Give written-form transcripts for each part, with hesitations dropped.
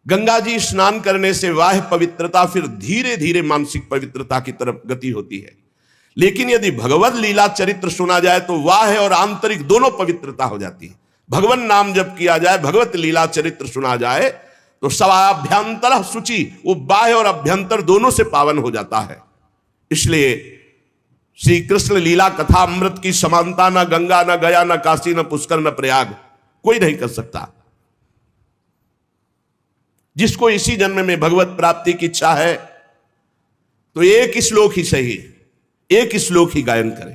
गंगा जी स्नान करने से बाह्य पवित्रता फिर धीरे धीरे मानसिक पवित्रता की तरफ गति होती है। लेकिन यदि भगवत लीला चरित्र सुना जाए तो बाह्य और आंतरिक दोनों पवित्रता हो जाती है। भगवान नाम जब किया जाए, भगवत लीला चरित्र सुना जाए तो सवाभ्यंतर शुचि, वो बाह्य और अभ्यंतर दोनों से पावन हो जाता है। इसलिए श्री कृष्ण लीला कथा अमृत की समानता न गंगा, न गया, न काशी, न पुष्कर, न प्रयाग कोई नहीं कर सकता। जिसको इसी जन्म में भगवत प्राप्ति की इच्छा है तो एक श्लोक ही सही, एक श्लोक ही गायन करे,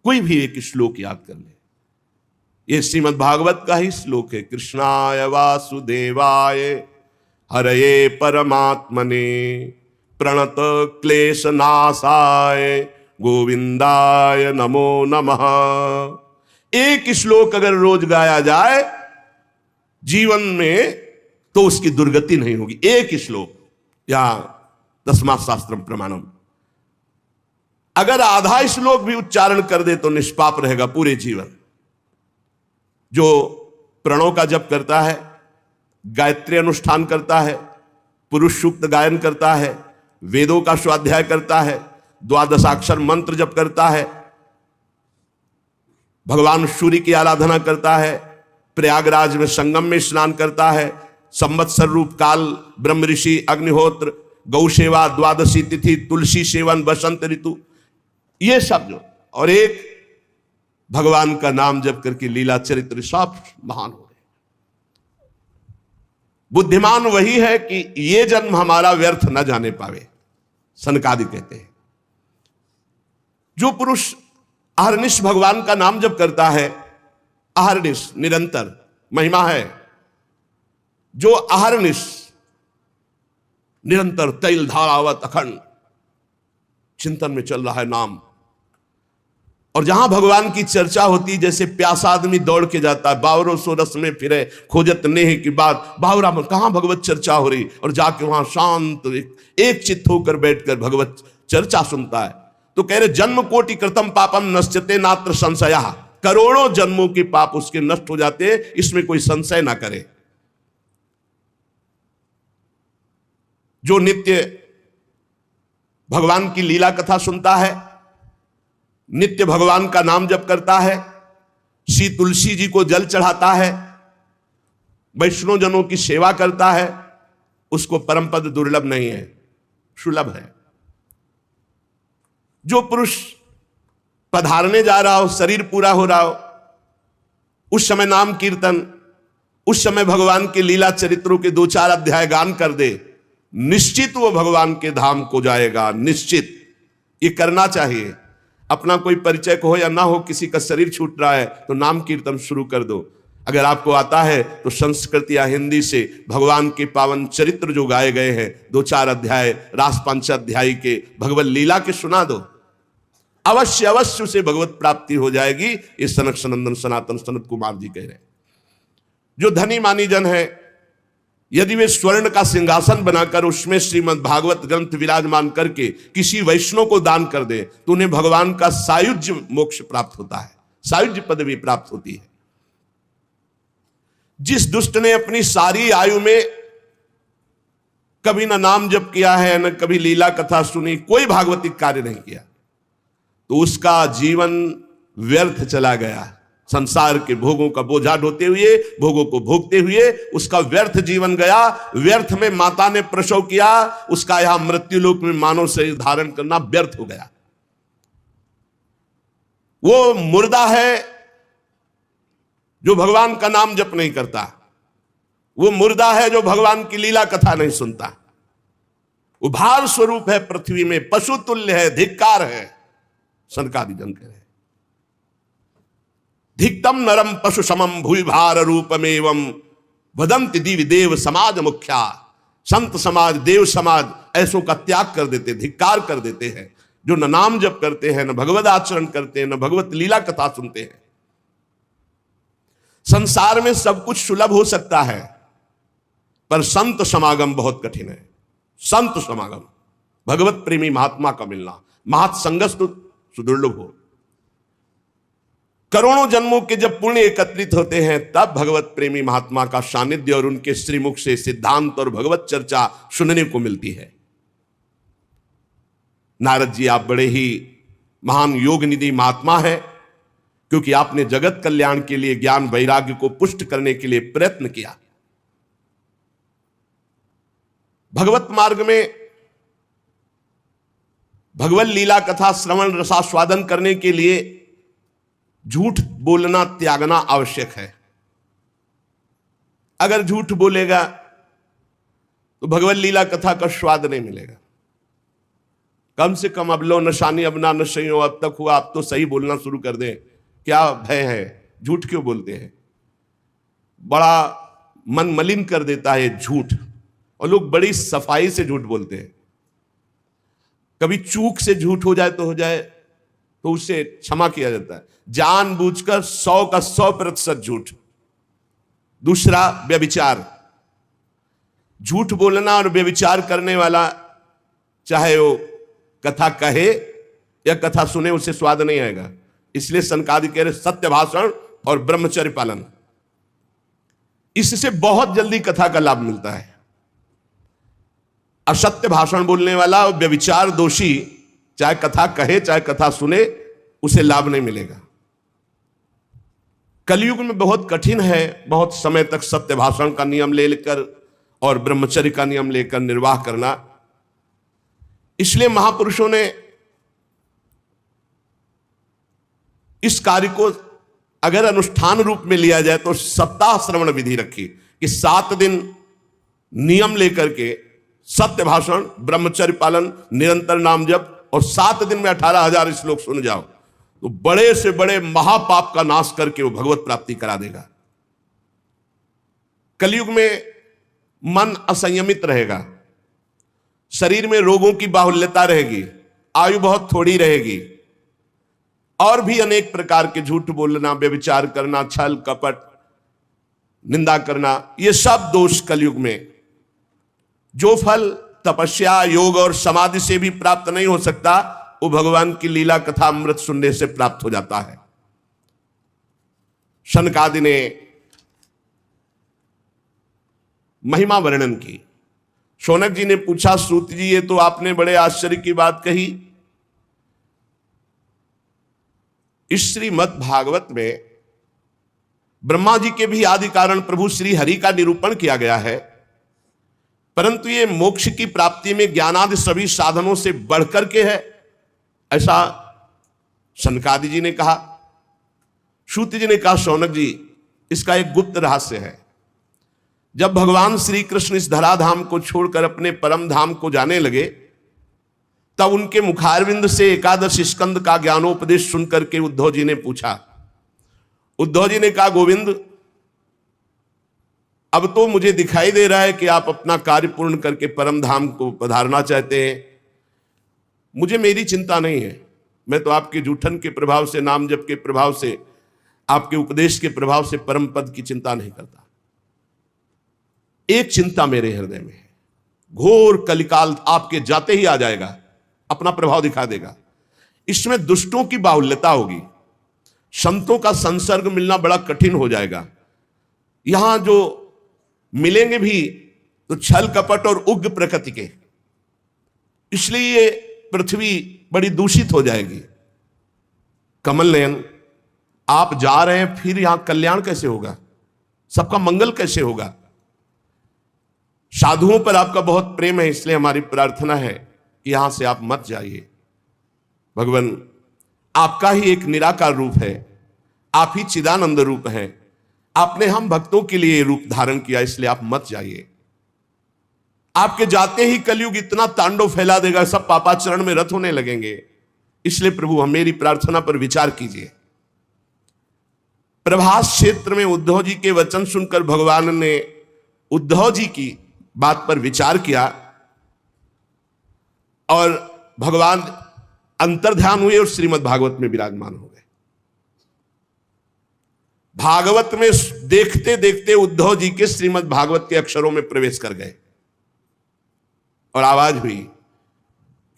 कोई भी एक श्लोक याद कर ले। ये श्रीमद् भागवत का ही श्लोक है। कृष्णाय वासुदेवाय हरये परमात्मने प्रणत क्लेश नाशाय गोविंदाय नमो नमः। एक श्लोक अगर रोज गाया जाए जीवन में तो उसकी दुर्गति नहीं होगी। एक श्लोक या दसमां शास्त्रम प्रमाणम। अगर आधा श्लोक भी उच्चारण कर दे तो निष्पाप रहेगा पूरे जीवन। जो प्रणव का जप करता है, गायत्री अनुष्ठान करता है, पुरुष सूक्त गायन करता है, वेदों का स्वाध्याय करता है, द्वादशाक्षर मंत्र जप करता है, भगवान सूर्य की आराधना करता है, प्रयागराज में संगम में स्नान करता है, संवत्सर रूप काल, ब्रह्म ऋषि, अग्निहोत्र, गौ सेवा, द्वादशी तिथि, तुलसी सेवन, बसंत ऋतु, ये सब जो, और एक भगवान का नाम जप करके लीला चरित्र, सब महान हो गए। बुद्धिमान वही है कि ये जन्म हमारा व्यर्थ न जाने पावे। सनकादि कहते हैं जो पुरुष अहर्निश भगवान का नाम जप करता है, अहर्निश निरंतर महिमा है। जो अहर्निश निरंतर तैल धारावत अखंड चिंतन में चल रहा है नाम, और जहां भगवान की चर्चा होती, जैसे प्यासा आदमी दौड़ के जाता है, बावरों सो रस में फिरे खोजत नेह की बात, बावरा में कहां भगवत चर्चा हो रही, और जाके वहां शांत एक चित्त होकर बैठकर भगवत चर्चा सुनता है। तो कह रहे जन्म कोटि कृतम पापम नश्यते नात्र संशया, करोड़ों जन्मों के पाप उसके नष्ट हो जाते, इसमें कोई संशय ना करे। जो नित्य भगवान की लीला कथा सुनता है, नित्य भगवान का नाम जप करता है, श्री तुलसी जी को जल चढ़ाता है, वैष्णव जनों की सेवा करता है, उसको परम पद दुर्लभ नहीं है, सुलभ है। जो पुरुष पधारने जा रहा हो, शरीर पूरा हो रहा हो, उस समय नाम कीर्तन, उस समय भगवान के लीला चरित्रों के 2-4 अध्याय गान कर दे, निश्चित वो भगवान के धाम को जाएगा, निश्चित। ये करना चाहिए। अपना कोई परिचय हो या ना हो, किसी का शरीर छूट रहा है तो नाम कीर्तन शुरू कर दो। अगर आपको आता है तो संस्कृत या हिंदी से भगवान के पावन चरित्र जो गाए गए हैं 2-4 अध्याय रास पंचाध्यायी के भगवत लीला के सुना दो, अवश्य अवश्य उसे भगवत प्राप्ति हो जाएगी। ये सनक सनंदन सनातन सनत कुमार जी कह रहे हैं। जो धनी मानी जन है, यदि वे स्वर्ण का सिंहासन बनाकर उसमें श्रीमद् भागवत ग्रंथ विराजमान करके किसी वैष्णव को दान कर दे तो उन्हें भगवान का सायुज्य मोक्ष प्राप्त होता है, सायुज्य पदवी प्राप्त होती है। जिस दुष्ट ने अपनी सारी आयु में कभी न नाम जप किया है, न कभी लीला कथा सुनी, कोई भागवतिक कार्य नहीं किया, तो उसका जीवन व्यर्थ चला गया। संसार के भोगों का बोझा ढोते हुए, भोगों को भोगते हुए उसका व्यर्थ जीवन गया। व्यर्थ में माता ने प्रसव किया, उसका यहां मृत्यु लोक में मानव शरीर धारण करना व्यर्थ हो गया। वो मुर्दा है जो भगवान का नाम जप नहीं करता, वो मुर्दा है जो भगवान की लीला कथा नहीं सुनता। वो भार स्वरूप है, पृथ्वी में पशु तुल्य है, धिक्कार है। सनकादि जन कह रहे धिक्तम नरम पशु समम भूय भार रूपमेवं वदंति दिव्य देव समाज मुख्या। संत समाज, देव समाज ऐसों का त्याग कर देते, धिक्कार कर देते हैं, जो न नाम जप करते हैं, न भगवत आचरण करते हैं, न भगवत लीला कथा सुनते हैं। संसार में सब कुछ सुलभ हो सकता है, पर संत समागम बहुत कठिन है। संत समागम, भगवत प्रेमी महात्मा का मिलना, महत संगस्तु सुदुर्लभ हो। करोड़ों जन्मों के जब पुण्य एकत्रित होते हैं तब भगवत प्रेमी महात्मा का सानिध्य और उनके श्रीमुख से सिद्धांत और भगवत चर्चा सुनने को मिलती है। नारद जी, आप बड़े ही महान योग निधि महात्मा है, क्योंकि आपने जगत कल्याण के लिए ज्ञान वैराग्य को पुष्ट करने के लिए प्रयत्न किया। भगवत मार्ग में भगवत लीला कथा श्रवण रसास्वादन करने के लिए झूठ बोलना त्यागना आवश्यक है। अगर झूठ बोलेगा तो भगवत लीला कथा का स्वाद नहीं मिलेगा। कम से कम अब लो नशानी अब ना नशे हो, अब तक हुआ, अब तो सही बोलना शुरू कर दें। क्या भय है? झूठ क्यों बोलते हैं? बड़ा मन मलिन कर देता है झूठ, और लोग बड़ी सफाई से झूठ बोलते हैं। कभी चूक से झूठ हो जाए तो हो जाए, तो उसे क्षमा किया जाता है। जानबूझकर 100 का 100% झूठ। दूसरा, व्यभिचार। झूठ बोलना और व्यभिचार करने वाला, चाहे वो कथा कहे या कथा सुने, उसे स्वाद नहीं आएगा। इसलिए सनकादि कह रहे सत्य भाषण और ब्रह्मचर्य पालन, इससे बहुत जल्दी कथा का लाभ मिलता है। असत्य भाषण बोलने वाला और व्यभिचार दोषी, चाहे कथा कहे चाहे कथा सुने, उसे लाभ नहीं मिलेगा। कलयुग में बहुत कठिन है बहुत समय तक सत्य भाषण का नियम लेकर और ब्रह्मचर्य का नियम लेकर निर्वाह करना। इसलिए महापुरुषों ने इस कार्य को अगर अनुष्ठान रूप में लिया जाए तो सप्ताह श्रवण विधि रखी कि 7 दिन नियम लेकर के सत्य भाषण, ब्रह्मचर्य पालन, निरंतर नाम जप, और 7 दिन में 18,000 श्लोक सुन जाओ तो बड़े से बड़े महापाप का नाश करके वो भगवत प्राप्ति करा देगा। कलयुग में मन असंयमित रहेगा, शरीर में रोगों की बाहुल्यता रहेगी, आयु बहुत थोड़ी रहेगी, और भी अनेक प्रकार के झूठ बोलना, व्यभिचार करना, छल कपट, निंदा करना, ये सब दोष कलयुग में। जो फल तपस्या, योग और समाधि से भी प्राप्त नहीं हो सकता, वो भगवान की लीला कथा अमृत सुनने से प्राप्त हो जाता है। शनकादि ने महिमा वर्णन की। शौनक जी ने पूछा, सूत जी ये तो आपने बड़े आश्चर्य की बात कही। इस श्रीमद् भागवत में ब्रह्मा जी के भी आदि कारण प्रभु श्री हरि का निरूपण किया गया है, परंतु ये मोक्ष की प्राप्ति में ज्ञानादि सभी साधनों से बढ़कर के है, ऐसा सनकादि जी ने कहा। सूत जी ने कहा, शौनक जी इसका एक गुप्त रहस्य है। जब भगवान श्री कृष्ण इस धराधाम को छोड़कर अपने परम धाम को जाने लगे, तब उनके मुखारविंद से 11 स्कंद का ज्ञानोपदेश सुनकर के उद्धव जी ने पूछा। उद्धव जी ने कहा, गोविंद अब तो मुझे दिखाई दे रहा है कि आप अपना कार्य पूर्ण करके परम धाम को पधारना चाहते हैं। मुझे मेरी चिंता नहीं है, मैं तो आपके जूठन के प्रभाव से, नाम जप के प्रभाव से, आपके उपदेश के प्रभाव से परम पद की चिंता नहीं करता। एक चिंता मेरे हृदय में है, घोर कलिकाल आपके जाते ही आ जाएगा, अपना प्रभाव दिखा देगा। इसमें दुष्टों की बाहुल्यता होगी, संतों का संसर्ग मिलना बड़ा कठिन हो जाएगा। यहां जो मिलेंगे भी तो छल कपट और उग्र प्रकृति के, इसलिए ये पृथ्वी बड़ी दूषित हो जाएगी। कमल नयन, आप जा रहे हैं, फिर यहां कल्याण कैसे होगा, सबका मंगल कैसे होगा? साधुओं पर आपका बहुत प्रेम है, इसलिए हमारी प्रार्थना है कि यहां से आप मत जाइए। भगवान आपका ही एक निराकार रूप है, आप ही चिदानंद रूप हैं, आपने हम भक्तों के लिए रूप धारण किया, इसलिए आप मत जाइए। आपके जाते ही कलयुग इतना तांडव फैला देगा, सब पापाचरण में रत होने लगेंगे। इसलिए प्रभु हम मेरी प्रार्थना पर विचार कीजिए। प्रभास क्षेत्र में उद्धव जी के वचन सुनकर भगवान ने उद्धव जी की बात पर विचार किया और भगवान अंतर्ध्यान हुए और श्रीमद् भागवत में विराजमान हो गए। भागवत में देखते देखते उद्धव जी के श्रीमद् भागवत के अक्षरों में प्रवेश कर गए और आवाज हुई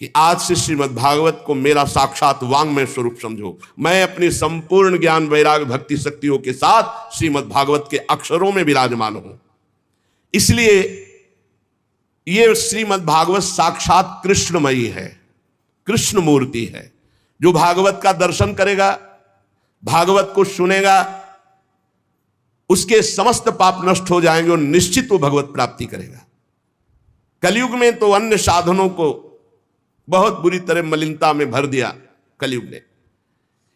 कि आज से श्रीमद् भागवत को मेरा साक्षात वांग्मय स्वरूप समझो। मैं अपनी संपूर्ण ज्ञान वैराग्य भक्ति शक्तियों के साथ श्रीमद् भागवत के अक्षरों में विराजमान हूं। इसलिए ये श्रीमद् भागवत साक्षात कृष्णमयी है, कृष्ण मूर्ति है। जो भागवत का दर्शन करेगा, भागवत को सुनेगा, उसके समस्त पाप नष्ट हो जाएंगे और निश्चित वो भगवत प्राप्ति करेगा। कलयुग में तो अन्य साधनों को बहुत बुरी तरह मलिनता में भर दिया कलयुग ने।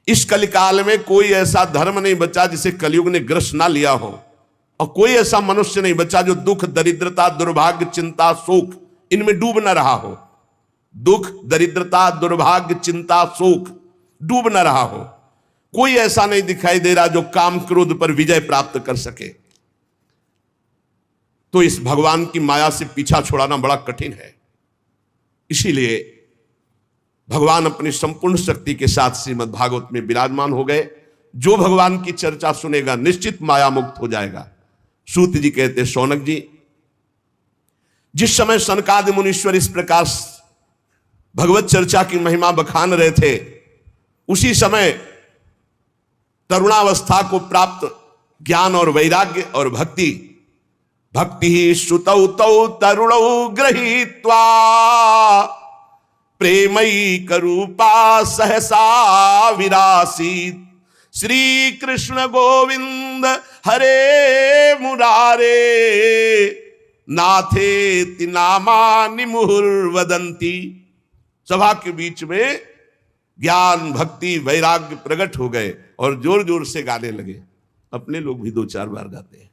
इस कलिकाल में कोई ऐसा धर्म नहीं बचा जिसे कलयुग ने ग्रस ना लिया हो, और कोई ऐसा मनुष्य नहीं बचा जो दुख, दरिद्रता, दुर्भाग्य, चिंता, शोक इनमें डूब न रहा हो। दुख, दरिद्रता, दुर्भाग्य, चिंता, शोक डूब न रहा हो। कोई ऐसा नहीं दिखाई दे रहा जो काम क्रोध पर विजय प्राप्त कर सके। तो इस भगवान की माया से पीछा छुड़ाना बड़ा कठिन है। इसीलिए भगवान अपनी संपूर्ण शक्ति के साथ श्रीमद् भागवत में विराजमान हो गए। जो भगवान की चर्चा सुनेगा निश्चित माया मुक्त हो जाएगा। सूत जी कहते, शौनक जी, जिस समय सनकादि मुनीश्वर इस प्रकार भगवत चर्चा की महिमा बखान रहे थे, उसी समय तरुणावस्था को प्राप्त ज्ञान और वैराग्य और भक्ति ही श्रुतौ तौ तरुणौ गृहीत्वा प्रेमयी करूपा सहसा विरासीत। श्री कृष्ण गोविंद हरे मुरारे नाथेति नामानि मुहुर्वदन्ति। सभा के बीच में ज्ञान, भक्ति, वैराग्य प्रकट हो गए और जोर जोर से गाने लगे। अपने लोग भी 2-4 बार गाते हैं।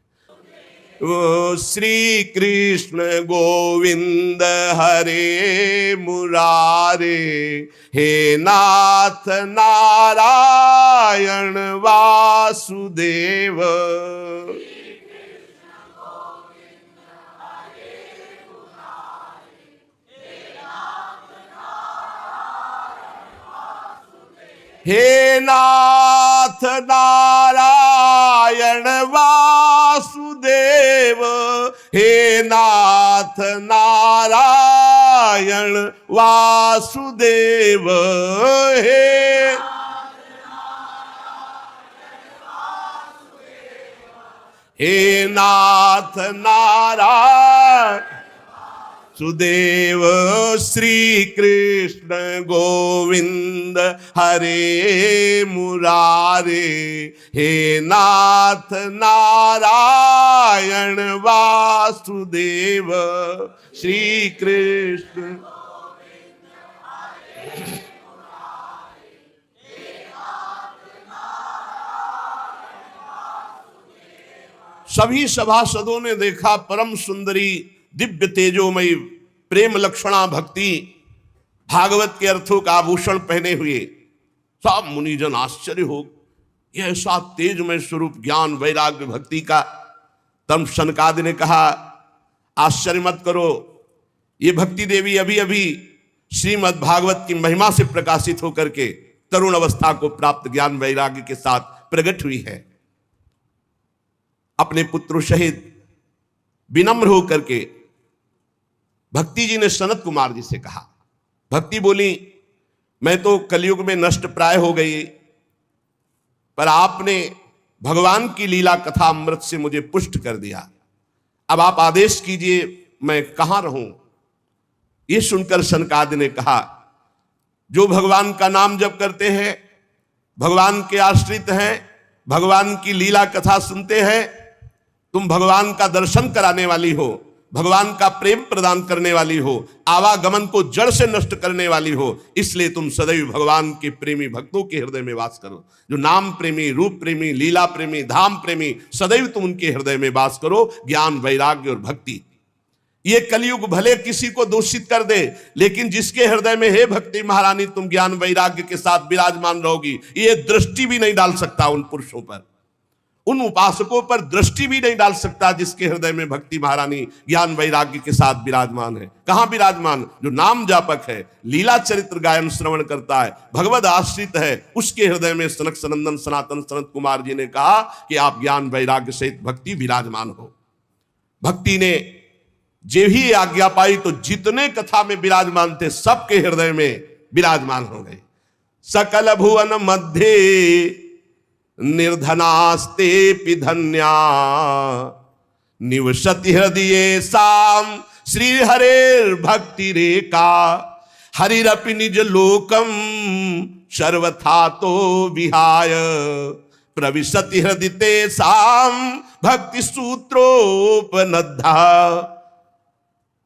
ओ श्री कृष्ण गोविंद हरे मुरारे, हे नाथ नारायण वासुदेव। हे नाथ नारायण वासुदेव, हे नाथ नारायण वासुदेव, हे नाथ नारायण सुदेव। श्री कृष्ण गोविंद हरे मुरारे, हे नाथ नारायण वासुदेव। श्री कृष्ण सभी सभासदों ने देखा परम सुंदरी दिव्य तेजोमयी प्रेम लक्षणा भक्ति भागवत के अर्थों का आभूषण पहने हुए। सब मुनिजन आश्चर्य हो, यह ऐसा तेजमय स्वरूप ज्ञान वैराग्य भक्ति का। तब सनकादि ने कहा, आश्चर्य मत करो, ये भक्ति देवी अभी अभी श्रीमद् भागवत की महिमा से प्रकाशित होकर के तरुण अवस्था को प्राप्त ज्ञान वैराग्य के साथ प्रकट हुई है। अपने पुत्रों सहित विनम्र होकर के भक्ति जी ने सनत कुमार जी से कहा। भक्ति बोली, मैं तो कलयुग में नष्ट प्राय हो गई, पर आपने भगवान की लीला कथा अमृत से मुझे पुष्ट कर दिया। अब आप आदेश कीजिए, मैं कहां रहूं। ये सुनकर सनकादि ने कहा, जो भगवान का नाम जप करते हैं, भगवान के आश्रित हैं, भगवान की लीला कथा सुनते हैं, तुम भगवान का दर्शन कराने वाली हो, भगवान का प्रेम प्रदान करने वाली हो, आवागमन को जड़ से नष्ट करने वाली हो, इसलिए तुम सदैव भगवान के प्रेमी भक्तों के हृदय में वास करो। जो नाम प्रेमी, रूप प्रेमी, लीला प्रेमी, धाम प्रेमी, सदैव तुम उनके हृदय में वास करो। ज्ञान वैराग्य और भक्ति, ये कलयुग भले किसी को दूषित कर दे, लेकिन जिसके हृदय में हे भक्ति महारानी तुम ज्ञान वैराग्य के साथ विराजमान रहोगी, ये दृष्टि भी नहीं डाल सकता उन पुरुषों पर, उन उपासकों पर दृष्टि भी नहीं डाल सकता जिसके हृदय में भक्ति महारानी ज्ञान वैराग्य के साथ विराजमान है। कहां विराजमान? जो नाम जापक है, लीला चरित्र गायन श्रवण करता है, भगवद आश्रित है, उसके हृदय में सनक सनंदन सनातन सनत कुमार जी ने कहा कि आप ज्ञान वैराग्य सहित भक्ति विराजमान हो। भक्ति ने जे भी आज्ञा पाई तो जितने कथा में विराजमान थे सबके हृदय में विराजमान हो गए। सकल भुवन मध्य निर्धनास्ते पिधन्या निवसति हृदय साम श्री हरेर भक्ति रेखा हरिरपि निज लोकम सर्वथा तो विहाय प्रविशति हृदय साम भक्ति सूत्रोपनद्धा।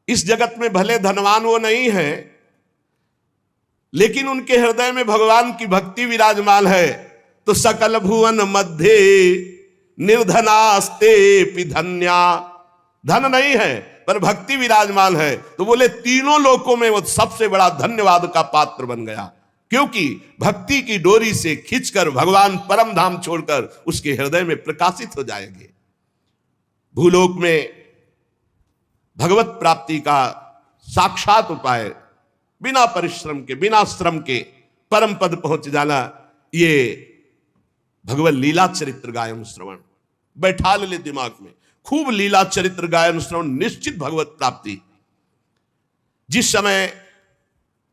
इस जगत में भले धनवान वो नहीं है, लेकिन उनके हृदय में भगवान की भक्ति विराजमान है। तो सकल भुवन मध्य निर्धनास्ते पिधन्या, धन नहीं है पर भक्ति विराजमान है। तो बोले तीनों लोकों में वो सबसे बड़ा धन्यवाद का पात्र बन गया, क्योंकि भक्ति की डोरी से खींचकर भगवान परम धाम छोड़कर उसके हृदय में प्रकाशित हो जाएंगे। भूलोक में भगवत प्राप्ति का साक्षात उपाय, बिना परिश्रम के बिना श्रम के परम पद पहुंच जाना, ये भगवत लीला चरित्र गायन श्रवण बैठा ले दिमाग में। खूब लीला चरित्र गायन श्रवण, निश्चित भगवत प्राप्ति। जिस समय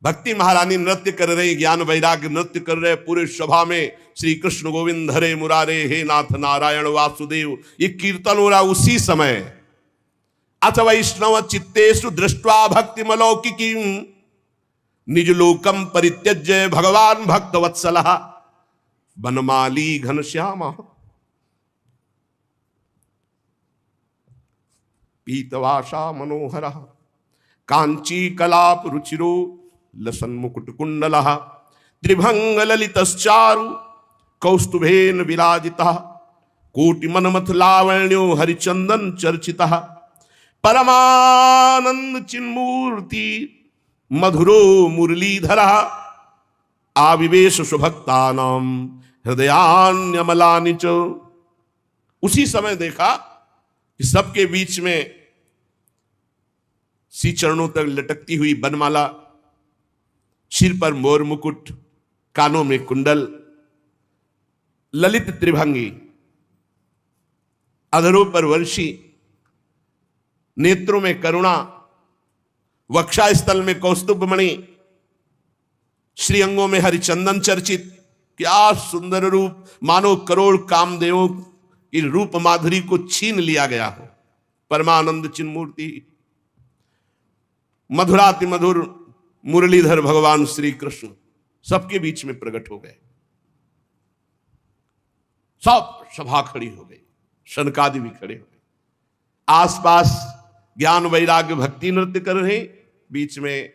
भक्ति महारानी नृत्य कर रही, ज्ञान वैराग्य नृत्य कर रहे, पूरे सभा में श्री कृष्ण गोविंद हरे मुरारे हे नाथ नारायण वासुदेव, ये कीर्तन हो रहा। उसी समय अथ वैष्णव चित्तेषु दृष्ट्वा भक्ति मलौकिकी निज लोकम परित्यज्य भगवान भक्त वत्सलः बनमाली घनश्याम पीतवासा मनोहर कांची कलाप रुचिरो लसन मुकुट कुंडल त्रिभंग ललितश्चारु कौस्तुभेन विराजिता कोटि मनमथ लावण्यो हरिचंदन चर्चिता परमानंद चिन्मूर्ति मधुरो मुरलीधरा आविवेश सुभक्तानाम हृदयान्यमलानि च। उसी समय देखा कि सबके बीच में सी चरणों तक लटकती हुई बनमाला, सिर पर मोर मुकुट, कानों में कुंडल, ललित त्रिभंगी, अधरों पर वर्षी, नेत्रों में करुणा, वक्षा स्थल में कौस्तुभ मणि, श्रीअंगों में हरिचंदन चर्चित। क्या सुंदर रूप, मानो करोड़ कामदेवों की रूप माधुरी को छीन लिया गया हो। परमानंद चिन्मूर्ति, मधुराति मधुर मुरलीधर भगवान श्री कृष्ण सबके बीच में प्रकट हो गए। सब सभा खड़ी हो गई, शनकादि भी खड़े हो गए। आसपास ज्ञान वैराग्य भक्ति नृत्य कर रहे, बीच में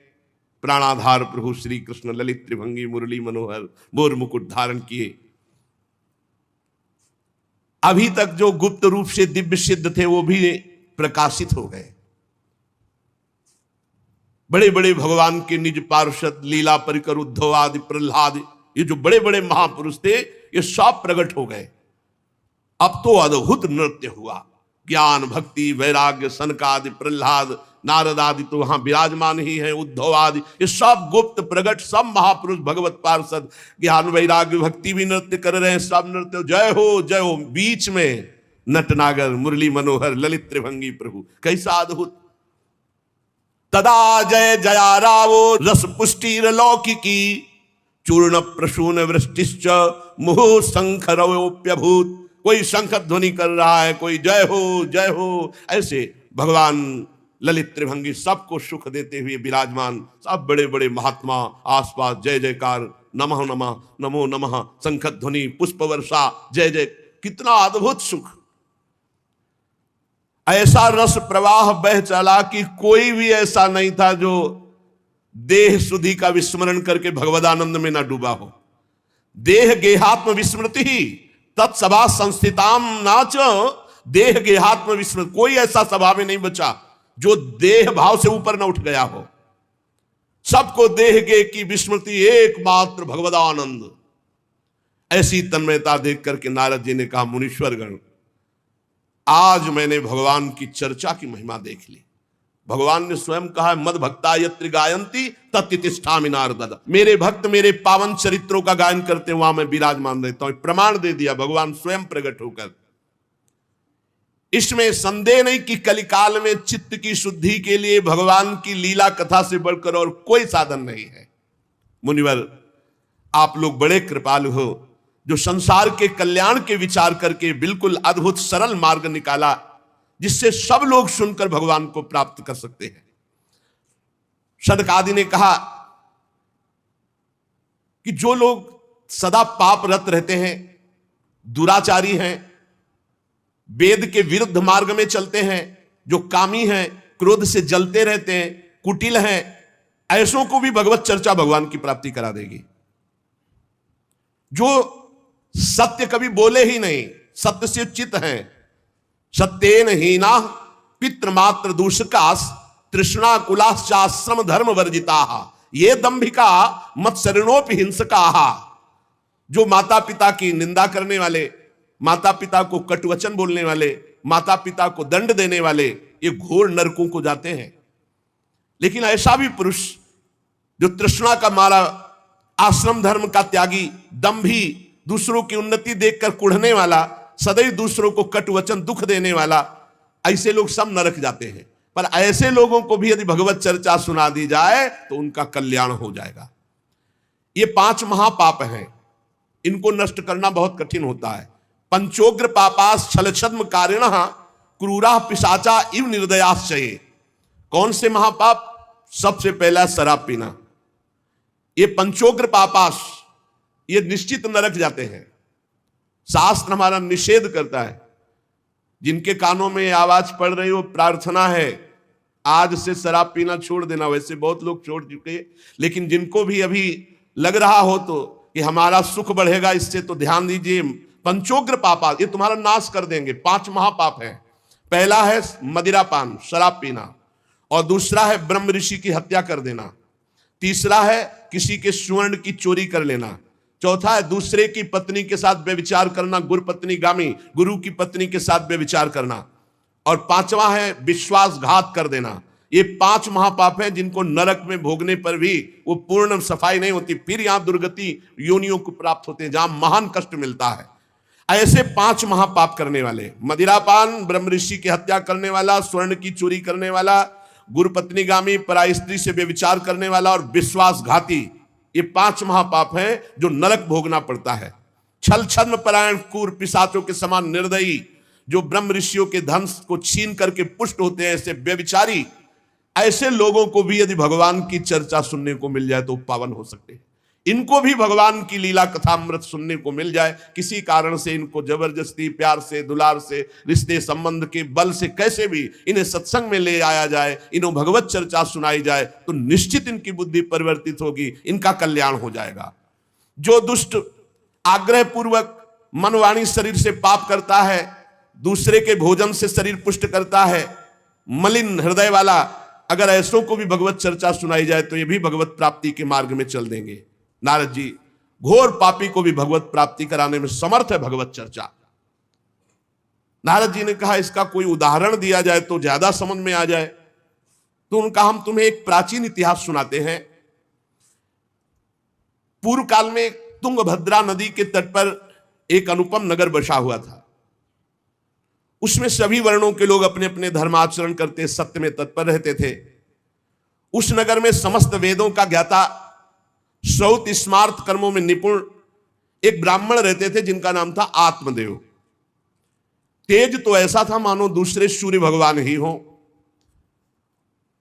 प्राणाधार प्रभु श्री कृष्ण ललित त्रिभंगी मुरली मनोहर मोर मुकुट धारण किए। अभी तक जो गुप्त रूप से दिव्य सिद्ध थे वो भी प्रकाशित हो गए। बड़े बड़े भगवान के निज पार्षद लीला परिकर उद्धव आदि प्रहलाद, ये जो बड़े बड़े महापुरुष थे, ये सब प्रकट हो गए। अब तो अद्भुत नृत्य हुआ। ज्ञान भक्ति वैराग्य सनकादि प्रहलाद नारद आदि तो वहां विराजमान ही है, उद्धव आदि, ये सब गुप्त प्रकट सब महापुरुष भगवत पार्षद ज्ञान वैराग्य भक्ति भी नृत्य कर रहे हैं। सब नृत्य जय हो जय हो। बीच में नटनागर मुरली मनोहर ललित त्रिभंगी प्रभु, कैसा अद्भुत। तदा जय जया रावो रस पुष्टिर लौकिकी चूर्ण प्रसून वृष्टिश्च मुहुः शंखरवोप्यभूत। कोई शंख ध्वनि कर रहा है, कोई जय हो, ऐसे भगवान ललित त्रिभंगी सबको सुख देते हुए विराजमान। सब बड़े बड़े महात्मा आसपास जय जयकार, नमः नमः नमो नमः, शंख ध्वनि पुष्प वर्षा, जय जय। कितना अद्भुत सुख। ऐसा रस प्रवाह बह चला कि कोई भी ऐसा नहीं था जो देह सुधि का विस्मरण करके भगवदानंद में ना डूबा हो। देह गेहात्म विस्मृति ही तत्सभा संस्थिताम नाच, देह गेहात्म विस्मृति, कोई ऐसा सभा में नहीं बचा जो देह भाव से ऊपर न उठ गया हो। सबको देह गे की विस्मृति, एकमात्र भगवदानंद। ऐसी तन्मयता देख करके नारद जी ने कहा, मुनीश्वर गण, आज मैंने भगवान की चर्चा की महिमा देख ली। भगवान ने स्वयं कहा, मद भक्ता यत्र गायन्ति तत्तिष्ठामि नारद। मेरे भक्त मेरे पावन चरित्रों का गायन करते वहां मैं विराजमान रहता हूं। प्रमाण दे दिया भगवान स्वयं प्रकट होकर। इसमें संदेह नहीं कि कलिकाल में चित्त की शुद्धि के लिए भगवान की लीला कथा से बढ़कर और कोई साधन नहीं है। मुनिवर, आप लोग बड़े कृपालु हो, जो संसार के कल्याण के विचार करके बिल्कुल अद्भुत सरल मार्ग निकाला, जिससे सब लोग सुनकर भगवान को प्राप्त कर सकते हैं। सनक आदि ने कहा कि जो लोग सदा पापरत रहते हैं, दुराचारी हैं, वेद के विरुद्ध मार्ग में चलते हैं, जो कामी हैं, क्रोध से जलते रहते हैं, कुटिल हैं, ऐसों को भी भगवत चर्चा भगवान की प्राप्ति करा देगी। जो सत्य कभी बोले ही नहीं, सत्य से चित हैं, सत्येन हीना पितृमात्र दूषकास तृष्णा कुलाश्चाश्रम धर्म वर्जिता ये दंभिका मत्सरणोपि हिंसका। जो माता पिता की निंदा करने वाले, माता पिता को कटुवचन बोलने वाले, माता पिता को दंड देने वाले, ये घोर नरकों को जाते हैं। लेकिन ऐसा भी पुरुष जो तृष्णा का मारा, आश्रम धर्म का त्यागी, दंभी, दूसरों की उन्नति देखकर कुढ़ने वाला, सदैव दूसरों को कटुवचन दुख देने वाला, ऐसे लोग सब नरक जाते हैं। पर ऐसे लोगों को भी यदि भगवत चर्चा सुना दी जाए तो उनका कल्याण हो जाएगा। ये 5 महापाप हैं, इनको नष्ट करना बहुत कठिन होता है। पंचोग्र पापास छलछद्म कारिणः क्रूरा पिशाचा इव निर्दयाश्चये। कौन से महापाप? सबसे पहला शराब पीना। ये पंचोग्र पापास, ये निश्चित नरक जाते हैं। शास्त्र हमारा निषेध करता है। जिनके कानों में आवाज पड़ रही हो, प्रार्थना है आज से शराब पीना छोड़ देना। वैसे बहुत लोग छोड़ चुके हैं, लेकिन जिनको भी अभी लग रहा हो तो कि हमारा सुख बढ़ेगा इससे, तो ध्यान दीजिए। पंचोग्र पापा ये तुम्हारा नाश कर देंगे। 5 महापाप हैं। पहला है मदिरापान, शराब पीना, और दूसरा है ब्रह्म ऋषि की हत्या कर देना, तीसरा है किसी के स्वर्ण की चोरी कर लेना, चौथा है दूसरे की पत्नी के साथ व्यभिचार करना, गुरुपत्नी गामी, गुरु की पत्नी के साथ व्यभिचार करना, और पांचवा है विश्वासघात कर देना। ये 5 महापाप हैं जिनको नरक में भोगने पर भी वो पूर्ण सफाई नहीं होती, फिर यहां दुर्गति योनियों को प्राप्त होते हैं जहां महान कष्ट मिलता है। ऐसे 5 महापाप करने वाले, मदिरापान, ब्रह्म ऋषि की हत्या करने वाला, स्वर्ण की चोरी करने वाला, गुरुपत्नीगामी, पराई स्त्री से व्यभिचार करने वाला और विश्वासघाती, ये 5 महापाप हैं जो नरक भोगना पड़ता है। छल छद्म परायण क्रूर पिशाचों के समान निर्दयी, जो ब्रह्म ऋषियों के धन को छीन करके पुष्ट होते हैं, ऐसे व्यभिचारी, ऐसे लोगों को भी यदि भगवान की चर्चा सुनने को मिल जाए तो पावन हो सकते हैं। इनको भी भगवान की लीला कथा अमृत सुनने को मिल जाए, किसी कारण से इनको जबरदस्ती, प्यार से, दुलार से, रिश्ते संबंध के बल से कैसे भी इन्हें सत्संग में ले आया जाए, इन्हें भगवत चर्चा सुनाई जाए, तो निश्चित इनकी बुद्धि परिवर्तित होगी, इनका कल्याण हो जाएगा। जो दुष्ट आग्रह पूर्वक मनवाणी शरीर से पाप करता है, दूसरे के भोजन से शरीर पुष्ट करता है, मलिन हृदय वाला, अगर ऐसों को भी भगवत चर्चा सुनाई जाए तो ये भी भगवत प्राप्ति के मार्ग में चल देंगे। नारद जी, घोर पापी को भी भगवत प्राप्ति कराने में समर्थ है भगवत चर्चा। नारद जी ने कहा इसका कोई उदाहरण दिया जाए तो ज्यादा समझ में आ जाए, तो उनका हम तुम्हें एक प्राचीन इतिहास सुनाते हैं। पूर्व काल में तुंगभद्रा नदी के तट पर एक अनुपम नगर बसा हुआ था। उसमें सभी वर्णों के लोग अपने अपने धर्माचरण करते, सत्य में तत्पर रहते थे। उस नगर में समस्त वेदों का ज्ञाता, श्रौत स्मार्त कर्मों में निपुण एक ब्राह्मण रहते थे जिनका नाम था आत्मदेव। तेज तो ऐसा था मानो दूसरे सूर्य भगवान ही हो।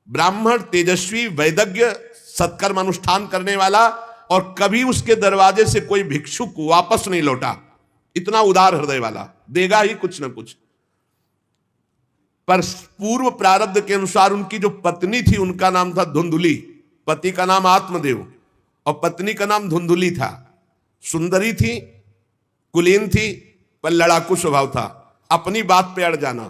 ब्राह्मण तेजस्वी, वैदज्ञ, सत्कर्म अनुष्ठान करने वाला, और कभी उसके दरवाजे से कोई भिक्षुक वापस नहीं लौटा। इतना उदार हृदय वाला, देगा ही कुछ ना कुछ। पर पूर्व प्रारब्ध के अनुसार उनकी जो पत्नी थी उनका नाम था धुंधुली। पति का नाम आत्मदेव और पत्नी का नाम धुंधुली था। सुंदरी थी, कुलीन थी, पर लड़ाकू स्वभाव था, अपनी बात पे अड़ जाना।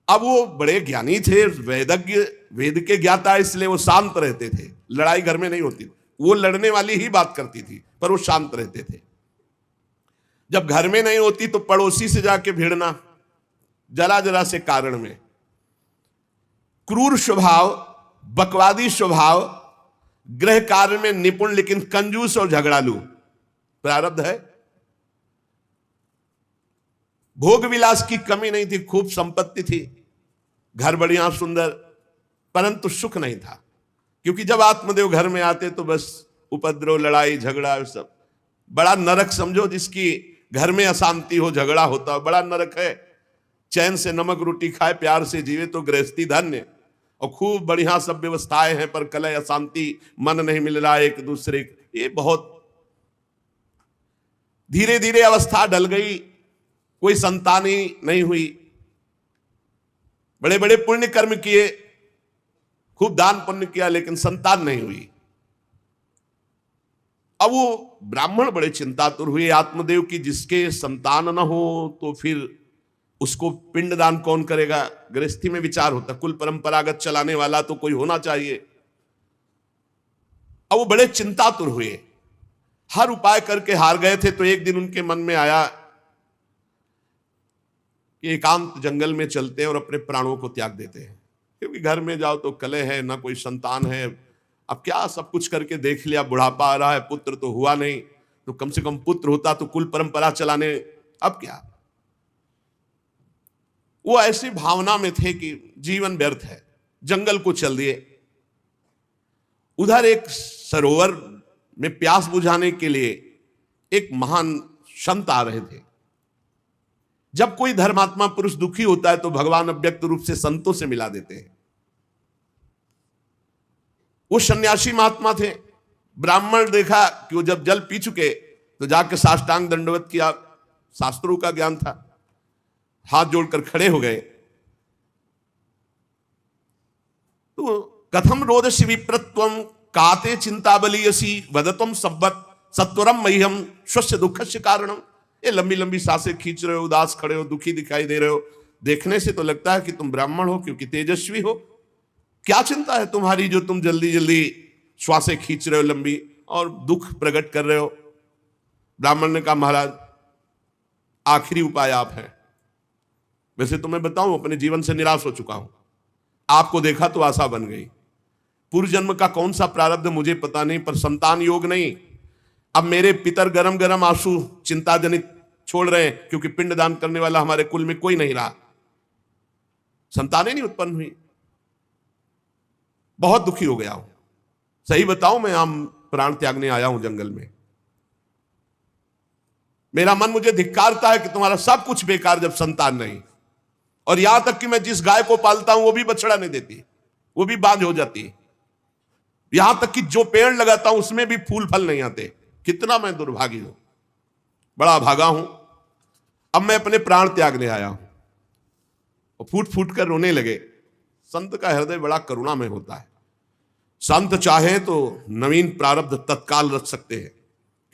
अब वो बड़े ज्ञानी थे, वेदज्ञ, वेद के ज्ञाता, इसलिए वो शांत रहते थे। लड़ाई घर में नहीं होती, वो लड़ने वाली ही बात करती थी, पर वो शांत रहते थे। जब घर में नहीं होती तो पड़ोसी से जाके भिड़ना, जरा जरा से कारण में। क्रूर स्वभाव, बकवादी स्वभाव, गृह कार्य में निपुण लेकिन कंजूस और झगड़ालू प्रारब्ध है। भोग विलास की कमी नहीं थी, खूब संपत्ति थी, घर बढ़िया सुंदर, परंतु सुख नहीं था। क्योंकि जब आत्मदेव घर में आते तो बस उपद्रव, लड़ाई झगड़ा, सब बड़ा नरक समझो। जिसकी घर में अशांति हो, झगड़ा होता हो, बड़ा नरक है। चैन से नमक रोटी खाए, प्यार से जीवे तो गृहस्थी धन्य। और खूब बढ़िया सब व्यवस्थाएं हैं, पर कलह अशांति, मन नहीं मिल रहा एक दूसरे, ये बहुत धीरे धीरे अवस्था ढल गई। कोई संतान ही नहीं हुई। बड़े बड़े पुण्य कर्म किए, खूब दान पुण्य किया, लेकिन संतान नहीं हुई। अब वो ब्राह्मण बड़े चिंतातुर हुए आत्मदेव की, जिसके संतान न हो तो फिर उसको पिंडदान कौन करेगा। गृहस्थी में विचार होता, कुल परंपरागत चलाने वाला तो कोई होना चाहिए। अब वो बड़े चिंतातुर हुए, हर उपाय करके हार गए थे। तो एक दिन उनके मन में आया कि एकांत जंगल में चलते हैं और अपने प्राणों को त्याग देते हैं। क्योंकि घर में जाओ तो कलह है, ना कोई संतान है। अब क्या, सब कुछ करके देख लिया, बुढ़ापा आ रहा है, पुत्र तो हुआ नहीं, तो कम से कम पुत्र होता तो कुल परंपरा चलाने, अब क्या। वो ऐसी भावना में थे कि जीवन व्यर्थ है, जंगल को चल दिए। उधर एक सरोवर में प्यास बुझाने के लिए एक महान संत आ रहे थे। जब कोई धर्मात्मा पुरुष दुखी होता है तो भगवान अव्यक्त रूप से संतों से मिला देते हैं। वो सन्यासी महात्मा थे। ब्राह्मण देखा कि वो जब जल पी चुके तो जाके साष्टांग दंडवत किया, शास्त्रों का ज्ञान था, हाथ जोड़कर खड़े हो गए। तो कथम रोदसी विप्रत्वम काते चिंता बलियसी वदतम सब्बत सत्वरम मह्यम स्वस्य दुखस्य कारणम। ये लंबी लंबी सांसें खींच रहे हो, उदास खड़े हो, दुखी दिखाई दे रहे हो। देखने से तो लगता है कि तुम ब्राह्मण हो, क्योंकि तेजस्वी हो। क्या चिंता है तुम्हारी जो तुम जल्दी जल्दी श्वासें खींच रहे हो लंबी, और दुख प्रकट कर रहे हो। ब्राह्मण ने कहा, महाराज आखिरी उपाय आप हैं। वैसे तो मैं बताऊं, अपने जीवन से निराश हो चुका हूं। आपको देखा तो आशा बन गई। पूर्व जन्म का कौन सा प्रारब्ध मुझे पता नहीं, पर संतान योग नहीं। अब मेरे पितर गरम गरम आंसू चिंता जनित छोड़ रहे हैं, क्योंकि पिंडदान करने वाला हमारे कुल में कोई नहीं रहा, संतानें नहीं उत्पन्न हुई। बहुत दुखी हो गया हूं। सही बताऊं, मैं आम प्राण त्यागने आया हूं जंगल में। मेरा मन मुझे धिक्कारता है कि तुम्हारा सब कुछ बेकार जब संतान नहीं। और यहां तक कि मैं जिस गाय को पालता हूं वो भी बछड़ा नहीं देती, वो भी बांझ हो जाती है। यहां तक कि जो पेड़ लगाता हूं उसमें भी फूल फल नहीं आते। कितना मैं दुर्भागी हूं, बड़ा भागा हूं। अब मैं अपने प्राण त्यागने आया हूं। और फूट फूट कर रोने लगे। संत का हृदय बड़ा करुणामय होता है। संत चाहे तो नवीन प्रारब्ध तत्काल रख सकते हैं,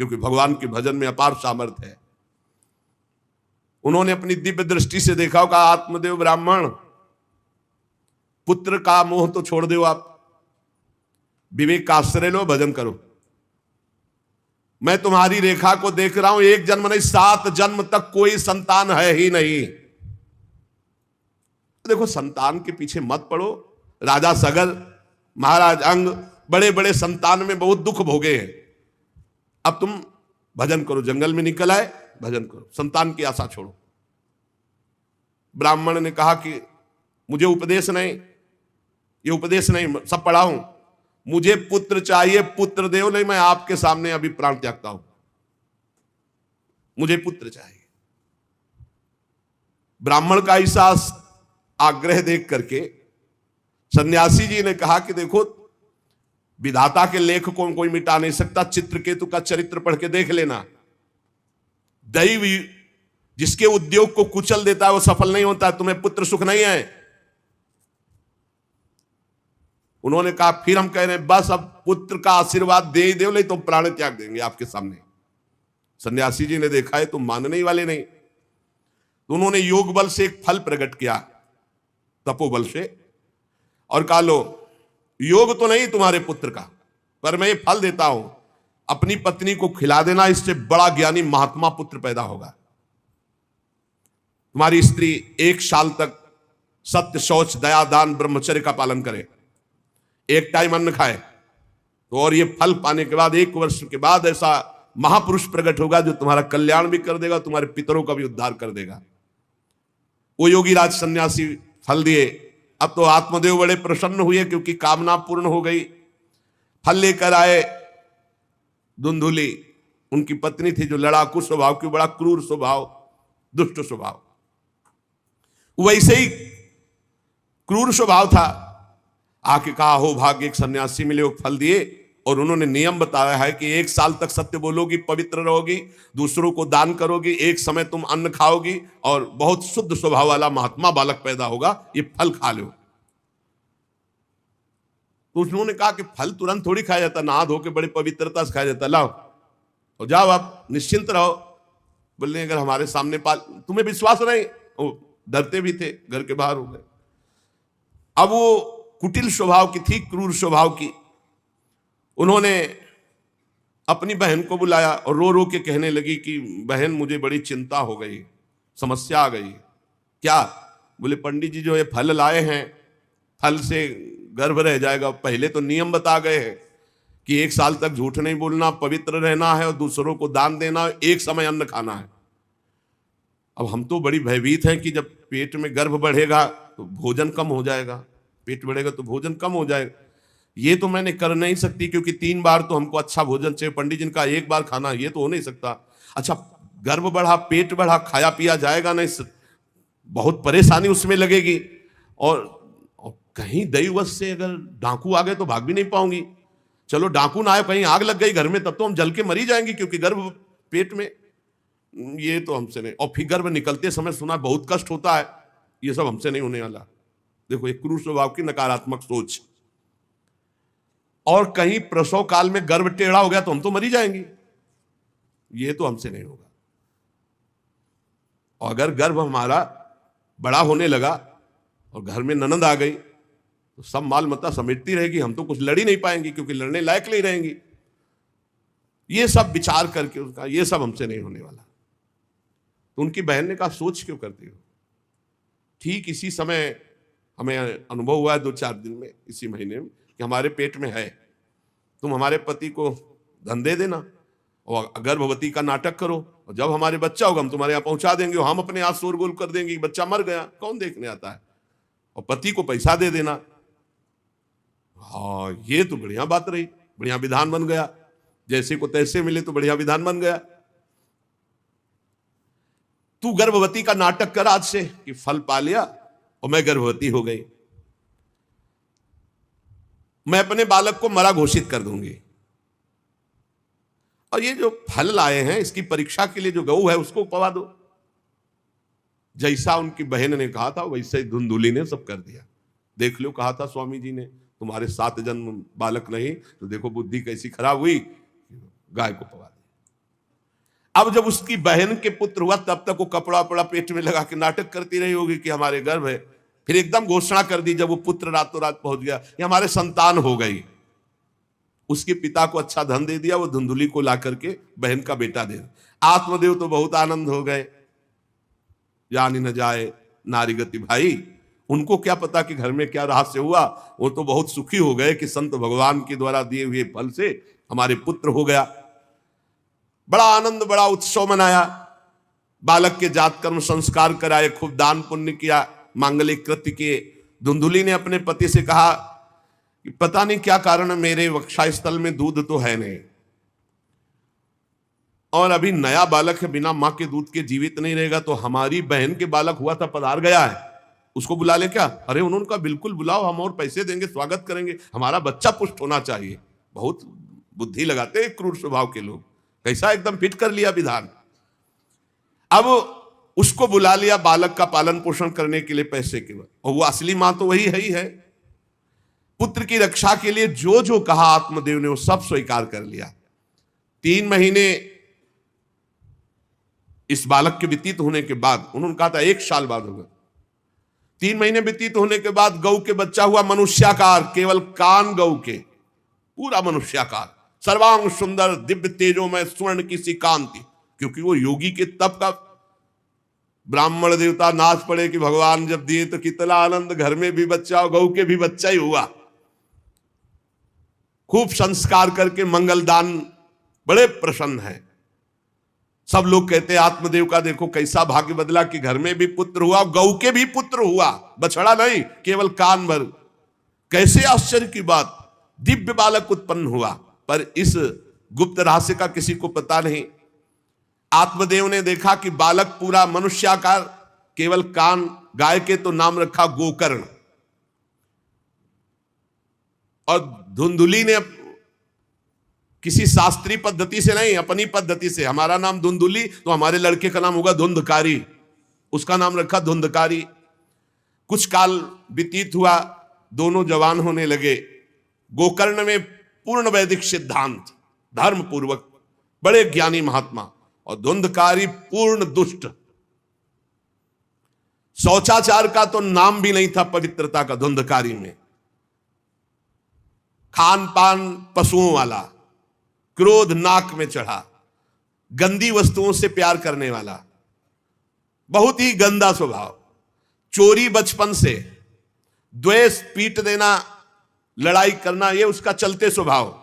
क्योंकि भगवान के भजन में अपार सामर्थ्य है। उन्होंने अपनी दिव्य दृष्टि से देखा होगा, आत्मदेव ब्राह्मण, पुत्र का मोह तो छोड़ दो, आप विवेक का आश्रय लो, भजन करो। मैं तुम्हारी रेखा को देख रहा हूं, एक जन्म नहीं 7 जन्म तक कोई संतान है ही नहीं। देखो, संतान के पीछे मत पड़ो। राजा सगर, महाराज अंग, बड़े बड़े संतान में बहुत दुख भोगे हैं। अब तुम भजन करो, जंगल में निकल आए, भजन करो, संतान की आशा छोड़ो। ब्राह्मण ने कहा कि मुझे उपदेश नहीं, ये उपदेश नहीं, सब पढ़ा हूं, मुझे पुत्र चाहिए, पुत्र देव, नहीं मैं आपके सामने अभी प्राण त्यागता हूं, मुझे पुत्र चाहिए। ब्राह्मण का ऐसा आग्रह देख करके सन्यासी जी ने कहा कि देखो, विधाता के लेख को कोई मिटा नहीं सकता। चित्रकेतु का चरित्र पढ़ के देख लेना। दैव जिसके उद्योग को कुचल देता है वो सफल नहीं होता। तुम्हें पुत्र सुख नहीं है। उन्होंने कहा, फिर हम कह रहे हैं बस अब पुत्र का आशीर्वाद दे ही दो, नहीं तो प्राण त्याग देंगे आपके सामने। सन्यासी जी ने देखा है तो मानने ही वाले नहीं। तो उन्होंने योग बल से एक फल प्रकट किया, तपोबल से, और कहा, लो, योग तो नहीं तुम्हारे पुत्र का, पर मैं ये फल देता हूं, अपनी पत्नी को खिला देना, इससे बड़ा ज्ञानी महात्मा पुत्र पैदा होगा। तुम्हारी स्त्री 1 साल तक सत्य, शौच, दया, दान, ब्रह्मचर्य का पालन करे, 1 टाइम अन्न खाए, तो और ये फल पाने के बाद 1 वर्ष के बाद ऐसा महापुरुष प्रकट होगा जो तुम्हारा कल्याण भी कर देगा, तुम्हारे पितरों का भी उद्धार कर देगा। वो योगीराज सन्यासी फल दिए। अब तो आत्मदेव बड़े प्रसन्न हुए क्योंकि कामना पूर्ण हो गई। फल लेकर आए। धुंधुली उनकी पत्नी थी जो लड़ाकू स्वभाव की, बड़ा क्रूर स्वभाव, दुष्ट स्वभाव, वैसे ही क्रूर स्वभाव था। आके कहा हो भाग्य, एक सन्यासी मिले, वो फल दिए और उन्होंने नियम बताया है कि 1 साल तक सत्य बोलोगी, पवित्र रहोगी, दूसरों को दान करोगी, एक समय तुम अन्न खाओगी और बहुत शुद्ध स्वभाव वाला महात्मा बालक पैदा होगा, ये फल खा लो। तो उन्होंने कहा कि फल तुरंत थोड़ी खाया जाता, नहा धो के बड़े पवित्रता से खाया जाता, लाओ और जाओ, आप निश्चिंत रहो। बोलने अगर हमारे सामने तुम्हें विश्वास नहीं, वो डरते भी थे, घर के बाहर हो गए। अब वो कुटिल स्वभाव की थी, क्रूर स्वभाव की। उन्होंने अपनी बहन को बुलाया और रो रो के कहने लगी कि बहन मुझे बड़ी चिंता हो गई, समस्या आ गई। क्या? बोले पंडित जी जो ये फल लाए हैं, फल से गर्भ रह जाएगा। पहले तो नियम बता गए हैं कि 1 साल तक झूठ नहीं बोलना, पवित्र रहना है और दूसरों को दान देना है, एक समय अन्न खाना है। अब हम तो बड़ी भयभीत हैं कि जब पेट में गर्भ बढ़ेगा तो भोजन कम हो जाएगा, पेट बढ़ेगा तो भोजन कम हो जाएगा। ये तो मैंने कर नहीं सकती क्योंकि 3 बार तो हमको अच्छा भोजन चाहिए, पंडित जी का 1 बार खाना, ये तो हो नहीं सकता। अच्छा, गर्भ बढ़ा, पेट बढ़ा, खाया पिया जाएगा नहीं, बहुत परेशानी उसमें लगेगी। और कहीं दैववश से अगर डाकू आ गए तो भाग भी नहीं पाऊंगी। चलो डाकू ना आए, कहीं आग लग गई घर में, तब तो हम जल के मरी जाएंगे क्योंकि गर्भ पेट में, ये तो हमसे नहीं। और फिर गर्भ निकलते समय सुना बहुत कष्ट होता है, ये सब हमसे नहीं होने वाला। देखो एक क्रूर स्वभाव की नकारात्मक सोच। और कहीं प्रसव काल में गर्भ टेढ़ा हो गया तो हम तो मरी जाएंगे, ये तो हमसे नहीं होगा। और अगर गर्भ हमारा बड़ा होने लगा और घर में ननद आ गई तो सब माल मत्ता समेटती रहेगी, हम तो कुछ लड़ ही नहीं पाएंगे क्योंकि लड़ने लायक नहीं रहेंगी। ये सब विचार करके उसका, ये सब हमसे नहीं होने वाला। तो उनकी बहन ने कहा सोच क्यों करती हो? ठीक इसी समय हमें अनुभव हुआ है 2-4 दिन में, इसी महीने में, कि हमारे पेट में है, तुम हमारे पति को धन दे देना और गर्भवती का नाटक करो और जब हमारे बच्चा होगा हम तुम्हारे यहाँ पहुंचा देंगे और हम अपने यहाँ शोरगुल कर देंगे कि बच्चा मर गया, कौन देखने आता है, और पति को पैसा दे देना। हाँ, ये तो बढ़िया बात रही, बढ़िया विधान बन गया, जैसे को तैसे मिले तो बढ़िया विधान बन गया। तू गर्भवती का नाटक कर आज से कि फल पा लिया और मैं गर्भवती हो गई, मैं अपने बालक को मरा घोषित कर दूंगी। और ये जो फल लाए हैं इसकी परीक्षा के लिए जो गऊ है उसको पवा दो। जैसा उनकी बहन ने कहा था वैसे ही धुंधुली ने सब कर दिया। देख लो, कहा था स्वामी जी ने तुम्हारे 7 जन्म बालक नहीं, तो देखो बुद्धि कैसी खराब हुई, गाय को पवा दिया। अब जब उसकी बहन के पुत्र हुआ तब तक वो कपड़ा वपड़ा पेट में लगा के नाटक करती रही होगी कि हमारे गर्भ है। फिर एकदम घोषणा कर दी जब वो पुत्र रातों रात पहुंच गया, ये हमारे संतान हो गई। उसके पिता को अच्छा धन दे दिया, वो धुंधुली को ला करके बहन का बेटा दे दिया। आत्मदेव तो बहुत आनंद हो गए, जानी न जाए नारी गति भाई, उनको क्या पता कि घर में क्या रहस्य हुआ। वो तो बहुत सुखी हो गए कि संत भगवान के द्वारा दिए हुए फल से हमारे पुत्र हो गया। बड़ा आनंद, बड़ा उत्सव मनाया, बालक के जात कर्म संस्कार कराए, खूब दान पुण्य किया, मांगलिक कृत्य किए। धुंधुली ने अपने पति से कहा कि पता नहीं क्या कारण है, मेरे वक्षस्थल में दूध तो है नहीं और अभी नया बालक है, बिना मां के दूध के जीवित नहीं रहेगा, तो हमारी बहन के बालक हुआ था पधार गया है, उसको बुला ले क्या? अरे उन्होंने कहा बिल्कुल बुलाओ, हम और पैसे देंगे, स्वागत करेंगे, हमारा बच्चा पुष्ट होना चाहिए। बहुत बुद्धि लगाते हैं क्रूर स्वभाव के लोग, कैसा एकदम फिट कर लिया विधान। अब उसको बुला लिया बालक का पालन पोषण करने के लिए पैसे के बाद, और वो असली मां तो वही है ही है। पुत्र की रक्षा के लिए जो जो कहा आत्मदेव ने वो सब स्वीकार कर लिया। 3 महीने इस बालक के व्यतीत होने के बाद, उन्होंने कहा था 1 साल बाद होगा, 3 महीने व्यतीत होने के बाद गौ के बच्चा हुआ मनुष्याकार, केवल कान गौ के, पूरा मनुष्याकार, सर्वांग सुंदर, दिव्य तेजों में स्वर्ण की सी कांति। क्योंकि वो योगी के तप का, ब्राह्मण देवता नाच पड़े कि भगवान जब दिए तो कितना आनंद, घर में भी बच्चा और गौ के भी बच्चा ही हुआ। खूब संस्कार करके मंगलदान, बड़े प्रसन्न है। सब लोग कहते हैं आत्मदेव का देखो कैसा भाग्य बदला कि घर में भी पुत्र हुआ, गौ के भी पुत्र हुआ, बछड़ा नहीं, केवल कान भर। कैसे आश्चर्य की बात, दिव्य बालक उत्पन्न हुआ। पर इस गुप्त रहस्य का किसी को पता नहीं। आत्मदेव ने देखा कि बालक पूरा मनुष्याकार, केवल कान, गाय के तो नाम रखा गोकर्ण। और धुंधुली ने किसी शास्त्रीय पद्धति से नहीं, अपनी पद्धति से, हमारा नाम धुंधुली तो हमारे लड़के का नाम होगा धुंधकारी, उसका नाम रखा धुंधकारी। कुछ काल व्यतीत हुआ, दोनों जवान होने लगे। गोकर्ण में पूर्ण वैदिक सिद्धांत, धर्म पूर्वक, बड़े ज्ञानी महात्मा, और धुंधकारी पूर्ण दुष्ट। शौचाचार का तो नाम भी नहीं था पवित्रता का धुंधकारी में। खान पान पशुओं वाला, क्रोध नाक में चढ़ा, गंदी वस्तुओं से प्यार करने वाला, बहुत ही गंदा स्वभाव, चोरी बचपन से, द्वेष, पीट देना, लड़ाई करना, ये उसका चलते स्वभाव।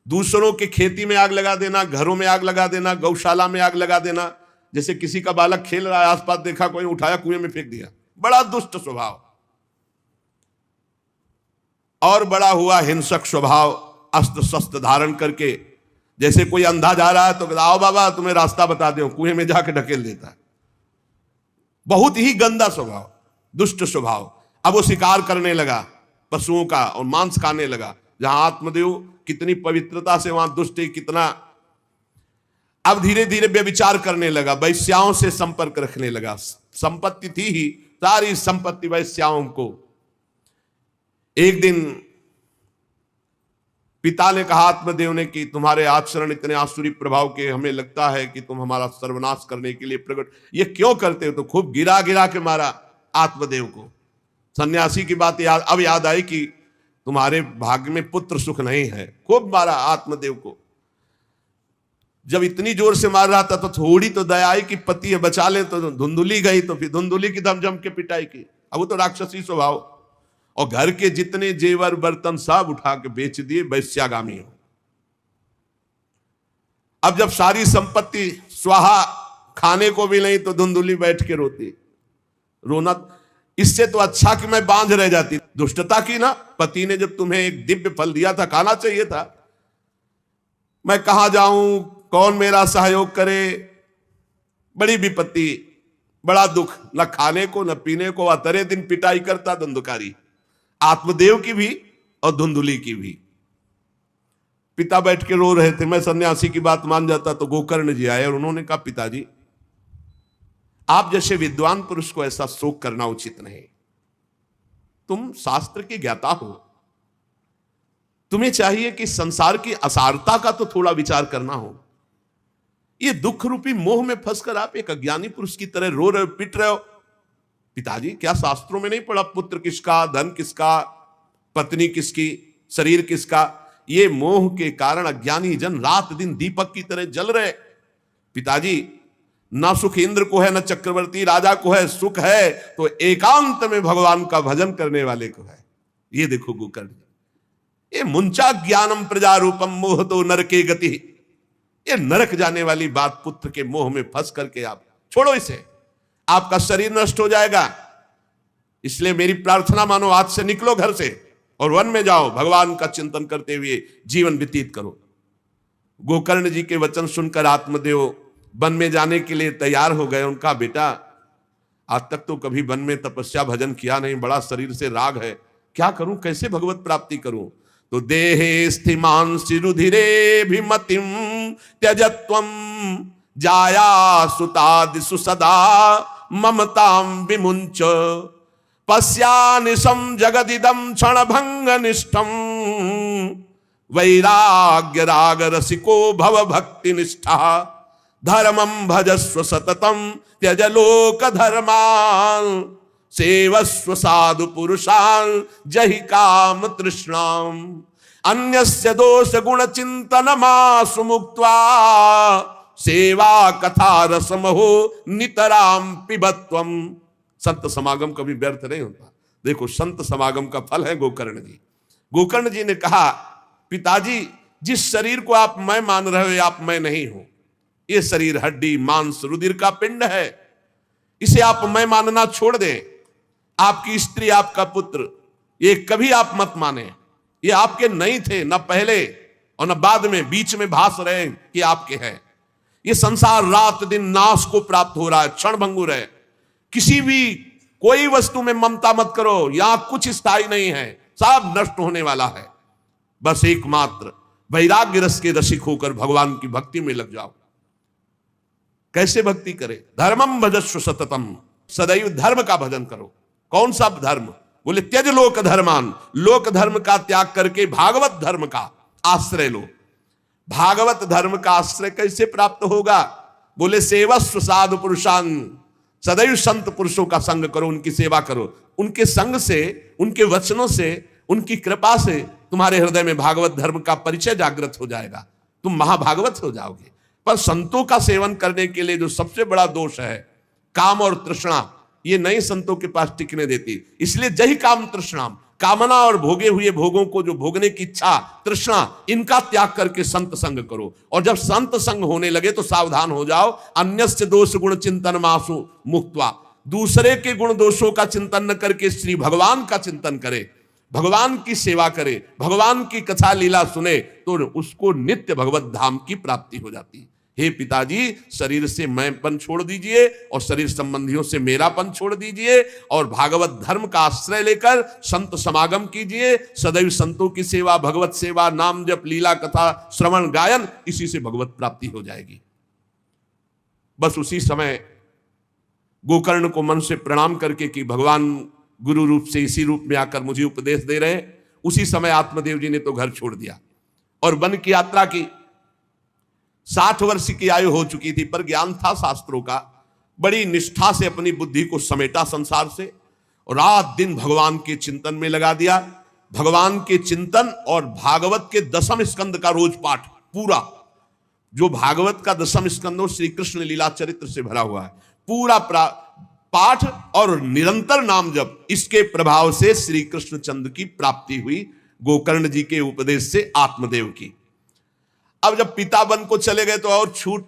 दूसरों की खेती में आग लगा देना, घरों में आग लगा देना, गौशाला में आग लगा देना। जैसे किसी का बालक खेल रहा है, आसपास देखा कोई, उठाया कुएं में फेंक दिया। बड़ा दुष्ट स्वभाव। और बड़ा हुआ हिंसक स्वभाव, अस्त्र शस्त्र धारण करके, जैसे कोई अंधा जा रहा है तो आओ बाबा तुम्हें रास्ता बता दो, कुएं में जाके ढकेल देता है। बहुत ही गंदा स्वभाव, दुष्ट स्वभाव। अब वो शिकार करने लगा पशुओं का और मांस खाने लगा। जहां आत्मदेव कितनी पवित्रता से, वहां दुष्ट कितना। अब धीरे धीरे व्यभिचार करने लगा, वैश्याओं से संपर्क रखने लगा। संपत्ति थी ही, सारी संपत्ति वैश्याओं को। एक दिन पिता ने कहा आत्मदेव ने कि तुम्हारे आचरण इतने आसुरी प्रभाव के, हमें लगता है कि तुम हमारा सर्वनाश करने के लिए प्रकट, ये क्यों करते हो? तो खूब गिरा गिरा के मारा आत्मदेव को। सन्यासी की बात अब याद आई कि तुम्हारे भाग्य में पुत्र सुख नहीं है। खूब मारा आत्मदेव को। जब इतनी जोर से मार रहा था तो थोड़ी तो दया आई कि पति बचा ले, तो धुंधुली गई, तो फिर धुंधुली की दम जम के पिटाई की। अब वो तो राक्षसी स्वभाव, और घर के जितने जेवर बर्तन सब उठा के बेच दिए, वैश्यागामी हो। अब जब सारी संपत्ति स्वाहा, खाने को भी नहीं, तो धुंधुली बैठ के रोती। रोना इससे तो अच्छा कि मैं बांझ रह जाती। दुष्टता की ना, पति ने जब तुम्हें एक दिव्य फल दिया था, खाना चाहिए था। मैं कहां जाऊं, कौन मेरा सहयोग करे? बड़ी विपत्ति, बड़ा दुख, न खाने को न पीने को। अतरे दिन पिटाई करता धुंधकारी, आत्मदेव की भी और धुंधुली की भी। पिता बैठ के रो रहे थे। मैं सन्यासी की बात मान जाता तो गोकर्ण जी आए और उन्होंने कहा पिताजी, आप जैसे विद्वान पुरुष को ऐसा शोक करना उचित नहीं। तुम शास्त्र के ज्ञाता हो, तुम्हें चाहिए कि संसार की असारता का तो थोड़ा विचार करना हो। ये दुख रूपी मोह में फंसकर आप एक अज्ञानी पुरुष की तरह रो रहे हो, पिट रहे हो। पिताजी, क्या शास्त्रों में नहीं पढ़ा पुत्र किसका, धन किसका, पत्नी किसकी, शरीर किसका? ये मोह के कारण अज्ञानी जन रात दिन दीपक की तरह जल रहे। पिताजी, ना सुख इंद्र को है, ना चक्रवर्ती राजा को है। सुख है तो एकांत में भगवान का भजन करने वाले को है। ये देखो गोकर्ण, ये मुंचा ज्ञानम प्रजा रूपम मोह तो नरके गति। ये नरक जाने वाली बात, पुत्र के मोह में फंस करके आप छोड़ो इसे, आपका शरीर नष्ट हो जाएगा। इसलिए मेरी प्रार्थना मानो, आज से निकलो घर से और वन में जाओ, भगवान का चिंतन करते हुए जीवन व्यतीत करो। गोकर्ण जी के वचन सुनकर आत्मदेव वन में जाने के लिए तैयार हो गए। उनका बेटा, आज तक तो कभी वन में तपस्या भजन किया नहीं, बड़ा शरीर से राग है, क्या करूं, कैसे भगवत प्राप्ति करूं? तो देहे स्थिमान सिरुधिरे भिमतिम त्यजत्वम जाया सुतादिषु सदा ममताम विमुंच पश्यानिशम जगदिदम क्षणभंग निष्ठम वैराग्य राग रसिको भव भक्ति निष्ठा धर्मं भजस्व सततम त्यज लोक धर्मान सेवस्व साधु पुरुषान जहि काम तृष्णाम अन्यस्य दोष गुण चिंतन मासु मुक्त्वा सेवा कथा रसमहो नितराम पिबत्वम। संत समागम कभी व्यर्थ नहीं होता। देखो, संत समागम का फल है गोकर्ण जी। गोकर्ण जी ने कहा, पिताजी, जिस शरीर को आप मैं मान रहे हो, आप मैं नहीं हूं। ये शरीर हड्डी मांस रुधिर का पिंड है, इसे आप मैं मानना छोड़ दें। आपकी स्त्री, आपका पुत्र, ये कभी आप मत माने, ये आपके नहीं थे, न पहले और न बाद में, बीच में भास रहे कि आपके हैं। ये संसार रात दिन नाश को प्राप्त हो रहा है, क्षण भंगुर है। किसी भी कोई वस्तु में ममता मत करो, यहां कुछ स्थायी नहीं है, सब नष्ट होने वाला है। बस एकमात्र वैराग्य रस के रसिक होकर भगवान की भक्ति में लग जाओ। कैसे भक्ति करे? धर्मम भजस्व सततम, सदैव धर्म का भजन करो। कौन सा धर्म? बोले त्यज लोक धर्मान, लोक धर्म का त्याग करके भागवत धर्म का आश्रय लो। भागवत धर्म का आश्रय कैसे प्राप्त होगा? बोले सेवस्व साधु पुरुषान, सदैव संत पुरुषों का संग करो, उनकी सेवा करो। उनके संग से, उनके वचनों से, उनकी कृपा से तुम्हारे हृदय में भागवत धर्म का परिचय जागृत हो जाएगा, तुम महाभागवत हो जाओगे। पर संतों का सेवन करने के लिए जो सबसे बड़ा दोष है, काम और तृष्णा, ये नए संतों के पास टिकने देती। इसलिए जही काम तृष्णा, कामना और भोगे हुए भोगों को जो भोगने की इच्छा, तृष्णा, इनका त्याग करके संत संग करो। और जब संत संग होने लगे तो सावधान हो जाओ। अन्यस्य दोष गुण चिंतन मासु मुक्त्वा, दूसरे के गुण दोषों का चिंतन न करके श्री भगवान का चिंतन करे, भगवान की सेवा करे, भगवान की कथा लीला सुने, तो उसको नित्य भगवत धाम की प्राप्ति हो जाती है। हे पिताजी, शरीर से मैंपन छोड़ दीजिए और शरीर संबंधियों से मेरापन छोड़ दीजिए और भागवत धर्म का आश्रय लेकर संत समागम कीजिए। सदैव संतों की सेवा, भगवत सेवा, नाम जप, लीला कथा, श्रवण गायन, इसी से भगवत प्राप्ति हो जाएगी। बस उसी समय गोकर्ण को मन से प्रणाम करके कि भगवान गुरु रूप से इसी रूप में आकर मुझे उपदेश दे रहे हैं, उसी समय आत्मदेव जी ने तो घर छोड़ दिया और वन की यात्रा की। 60 वर्ष की आयु हो चुकी थी, पर ज्ञान था शास्त्रों का। बड़ी निष्ठा से अपनी बुद्धि को समेटा संसार से और रात दिन भगवान के चिंतन में लगा दिया। भगवान के चिंतन और भागवत के 10वें स्कंद का रोज पाठ, पूरा जो भागवत का 10वां स्कंद हो श्री कृष्ण लीला चरित्र से भरा हुआ है, पूरा पाठ और निरंतर नाम जप, इसके प्रभाव से श्री कृष्णचंद्र की प्राप्ति हुई, गोकर्ण जी के उपदेश से आत्मदेव की। अब जब पिता वन को चले गए तो और छूट,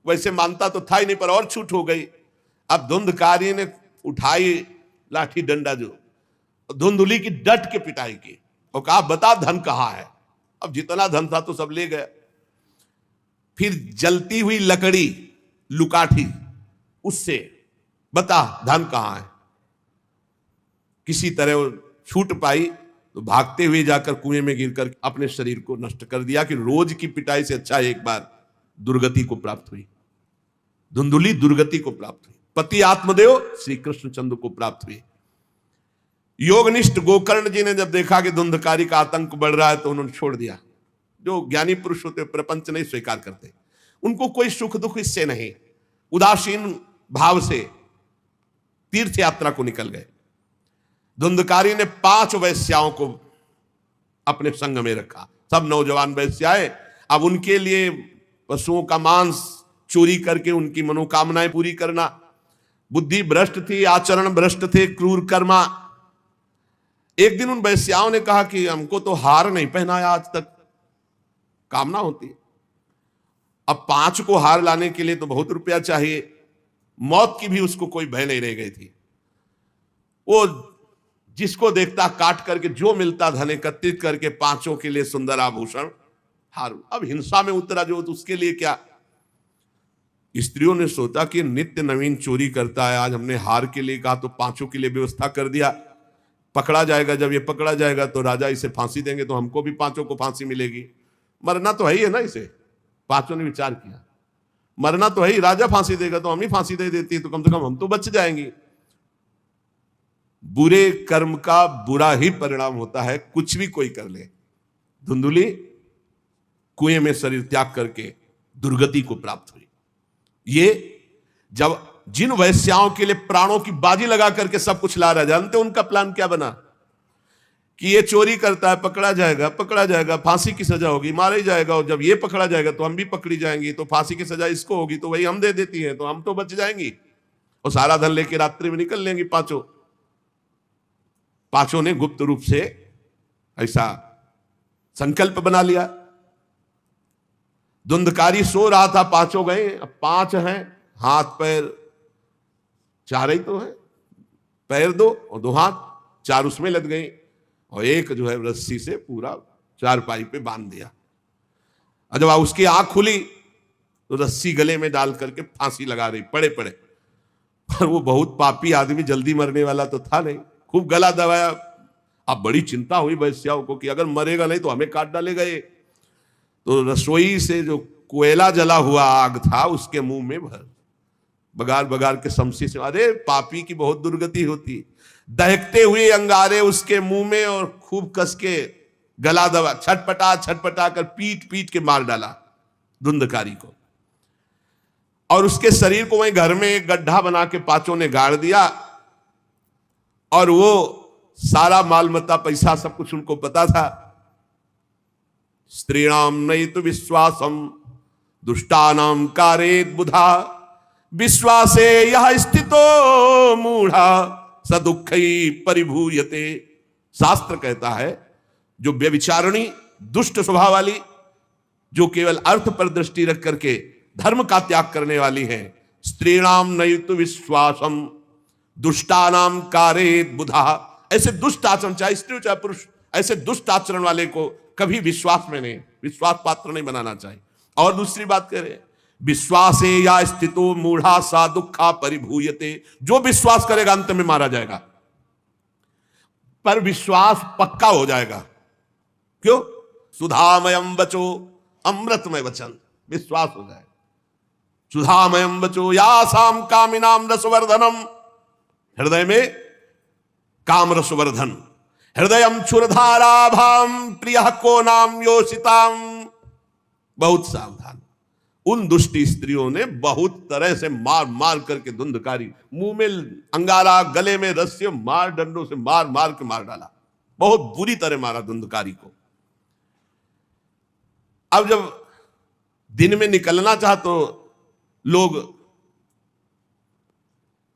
वैसे मानता तो था ही नहीं, पर और छूट हो गई। अब धुंधकारी ने उठाई लाठी डंडा, जो धुंधुली की डट के पिटाई की और कहा बता धन कहाँ है। अब जितना धन था तो सब ले गए। फिर जलती हुई लकड़ी लुकाठी, उससे बता धन कहाँ है। किसी तरह वो छूट पाई तो भागते हुए जाकर कुएं में गिरकर अपने शरीर को नष्ट कर दिया कि रोज की पिटाई से अच्छा एक बार दुर्गति को प्राप्त हुई। धुंधुली दुर्गति को प्राप्त हुई, पति आत्मदेव श्री कृष्णचंद्र को प्राप्त हुई। योगनिष्ठ गोकर्ण जी ने जब देखा कि धुंधकारी का आतंक बढ़ रहा है तो उन्होंने छोड़ दिया। जो ज्ञानी पुरुष होते प्रपंच नहीं स्वीकार करते, उनको कोई सुख दुख इससे नहीं, उदासीन भाव से तीर्थ यात्रा को निकल गए। धुंधकारी ने 5 वैश्याओं को अपने संग में रखा, सब नौजवान वैश्याएं। अब उनके लिए पशुओं का मांस चोरी करके उनकी मनोकामनाएं पूरी करना। बुद्धि भ्रष्ट थी, आचरण भ्रष्ट थे, क्रूर कर्मा। एक दिन उन वैश्याओं ने कहा कि हमको तो हार नहीं पहनाया आज तक, कामना होती है। अब 5 को हार लाने के लिए तो बहुत रुपया चाहिए, मौत की भी उसको कोई भय नहीं रह गई थी। वो जिसको देखता काट करके जो मिलता धन एकत्रित करके 5 के लिए सुंदर आभूषण हार। अब हिंसा में उतरा जो, तो उसके लिए क्या। स्त्रियों ने सोचा कि नित्य नवीन चोरी करता है, आज हमने हार के लिए कहा तो 5 के लिए व्यवस्था कर दिया। पकड़ा जाएगा, जब ये पकड़ा जाएगा तो राजा इसे फांसी देंगे तो हमको भी 5 को फांसी मिलेगी। मरना तो है ही है ना इसे। 5 ने विचार किया मरना तो है ही, राजा फांसी देगा तो हम ही फांसी दे देती है, तो कम से कम हम तो बच जाएंगे। बुरे कर्म का बुरा ही परिणाम होता है, कुछ भी कोई कर ले। धुंधुली कुएं में शरीर त्याग करके दुर्गति को प्राप्त हुई। ये जब जिन वैश्याओं के लिए प्राणों की बाजी लगा करके सब कुछ ला रहा, जानते उनका प्लान क्या बना कि ये चोरी करता है, पकड़ा जाएगा, फांसी की सजा होगी, मारा ही जाएगा। और जब ये पकड़ा जाएगा तो हम भी पकड़ी जाएंगी, तो फांसी की सजा इसको होगी, तो वही हम दे देती हैं, तो हम तो बच जाएंगी और सारा धन लेके रात्रि में निकल लेंगी। 5 ने गुप्त रूप से ऐसा संकल्प बना लिया। धुंधकारी सो रहा था, पांचों गए। अब पांच हैं, हाथ पैर चार ही तो है, पैर दो और दो हाथ, चार उसमें लग गई और एक जो है रस्सी से पूरा चारपाई पे बांध दिया। और जब उसकी आंख खुली तो रस्सी गले में डाल करके फांसी लगा रही पड़े पड़े। पर वो बहुत पापी आदमी, जल्दी मरने वाला तो था नहीं, खूब गला दबाया। अब बड़ी चिंता हुई वैश्याओं को कि अगर मरेगा नहीं तो हमें काट डालेगा ये। तो रसोई से जो कोयला जला हुआ आग था उसके मुंह में भर बगार बगार के शमशी से। अरे पापी की बहुत दुर्गति होती। दहकते हुए अंगारे उसके मुंह में और खूब कस के गला दबा, छटपटा छटपटा कर पीट पीट के मार डाला धुंधकारी को। और उसके शरीर को वहीं घर में एक गड्ढा बना के पांचों ने गाड़ दिया। और वो सारा माल मत्ता पैसा सब कुछ उनको पता था। स्त्रीणाम नहीं तो विश्वासम दुष्टानाम कारेत बुधा, विश्वासे यह स्थितो मूढ़ा स दुःखई परिभूयते। शास्त्र कहता है जो व्यभिचारिणी दुष्ट स्वभाव वाली, जो केवल अर्थ पर दृष्टि रख करके धर्म का त्याग करने वाली है, स्त्रीणाम नयुत विश्वासम दुष्टानाम कारेत बुधा, ऐसे दुष्ट आचरण, चाहे स्त्री चाहे पुरुष, ऐसे दुष्ट आचरण वाले को कभी विश्वास में नहीं, विश्वास पात्र नहीं बनाना चाहिए। और दूसरी बात कह रहे, विश्वासे या स्थितो मूढ़ा सा दुखा परिभूयते, जो विश्वास करेगा अंत में मारा जाएगा। पर विश्वास पक्का हो जाएगा, क्यों? सुधामयम बचो अमृतमय वचन, विश्वास हो जाए। सुधामयम बचो या साम कामिनाम रसवर्धनम, हृदय में काम रसवर्धन, हृदयम क्षुरधाराभाम प्रिय को नाम योषिताम। बहुत सावधान। उन दुष्टी स्त्रियों ने बहुत तरह से मार मार करके धुंधकारी, मुंह में अंगारा, गले में रस्सी, मार डंडों से मार मार के मार डाला। बहुत बुरी तरह मारा धुंधकारी को। अब जब दिन में निकलना चाह तो लोग,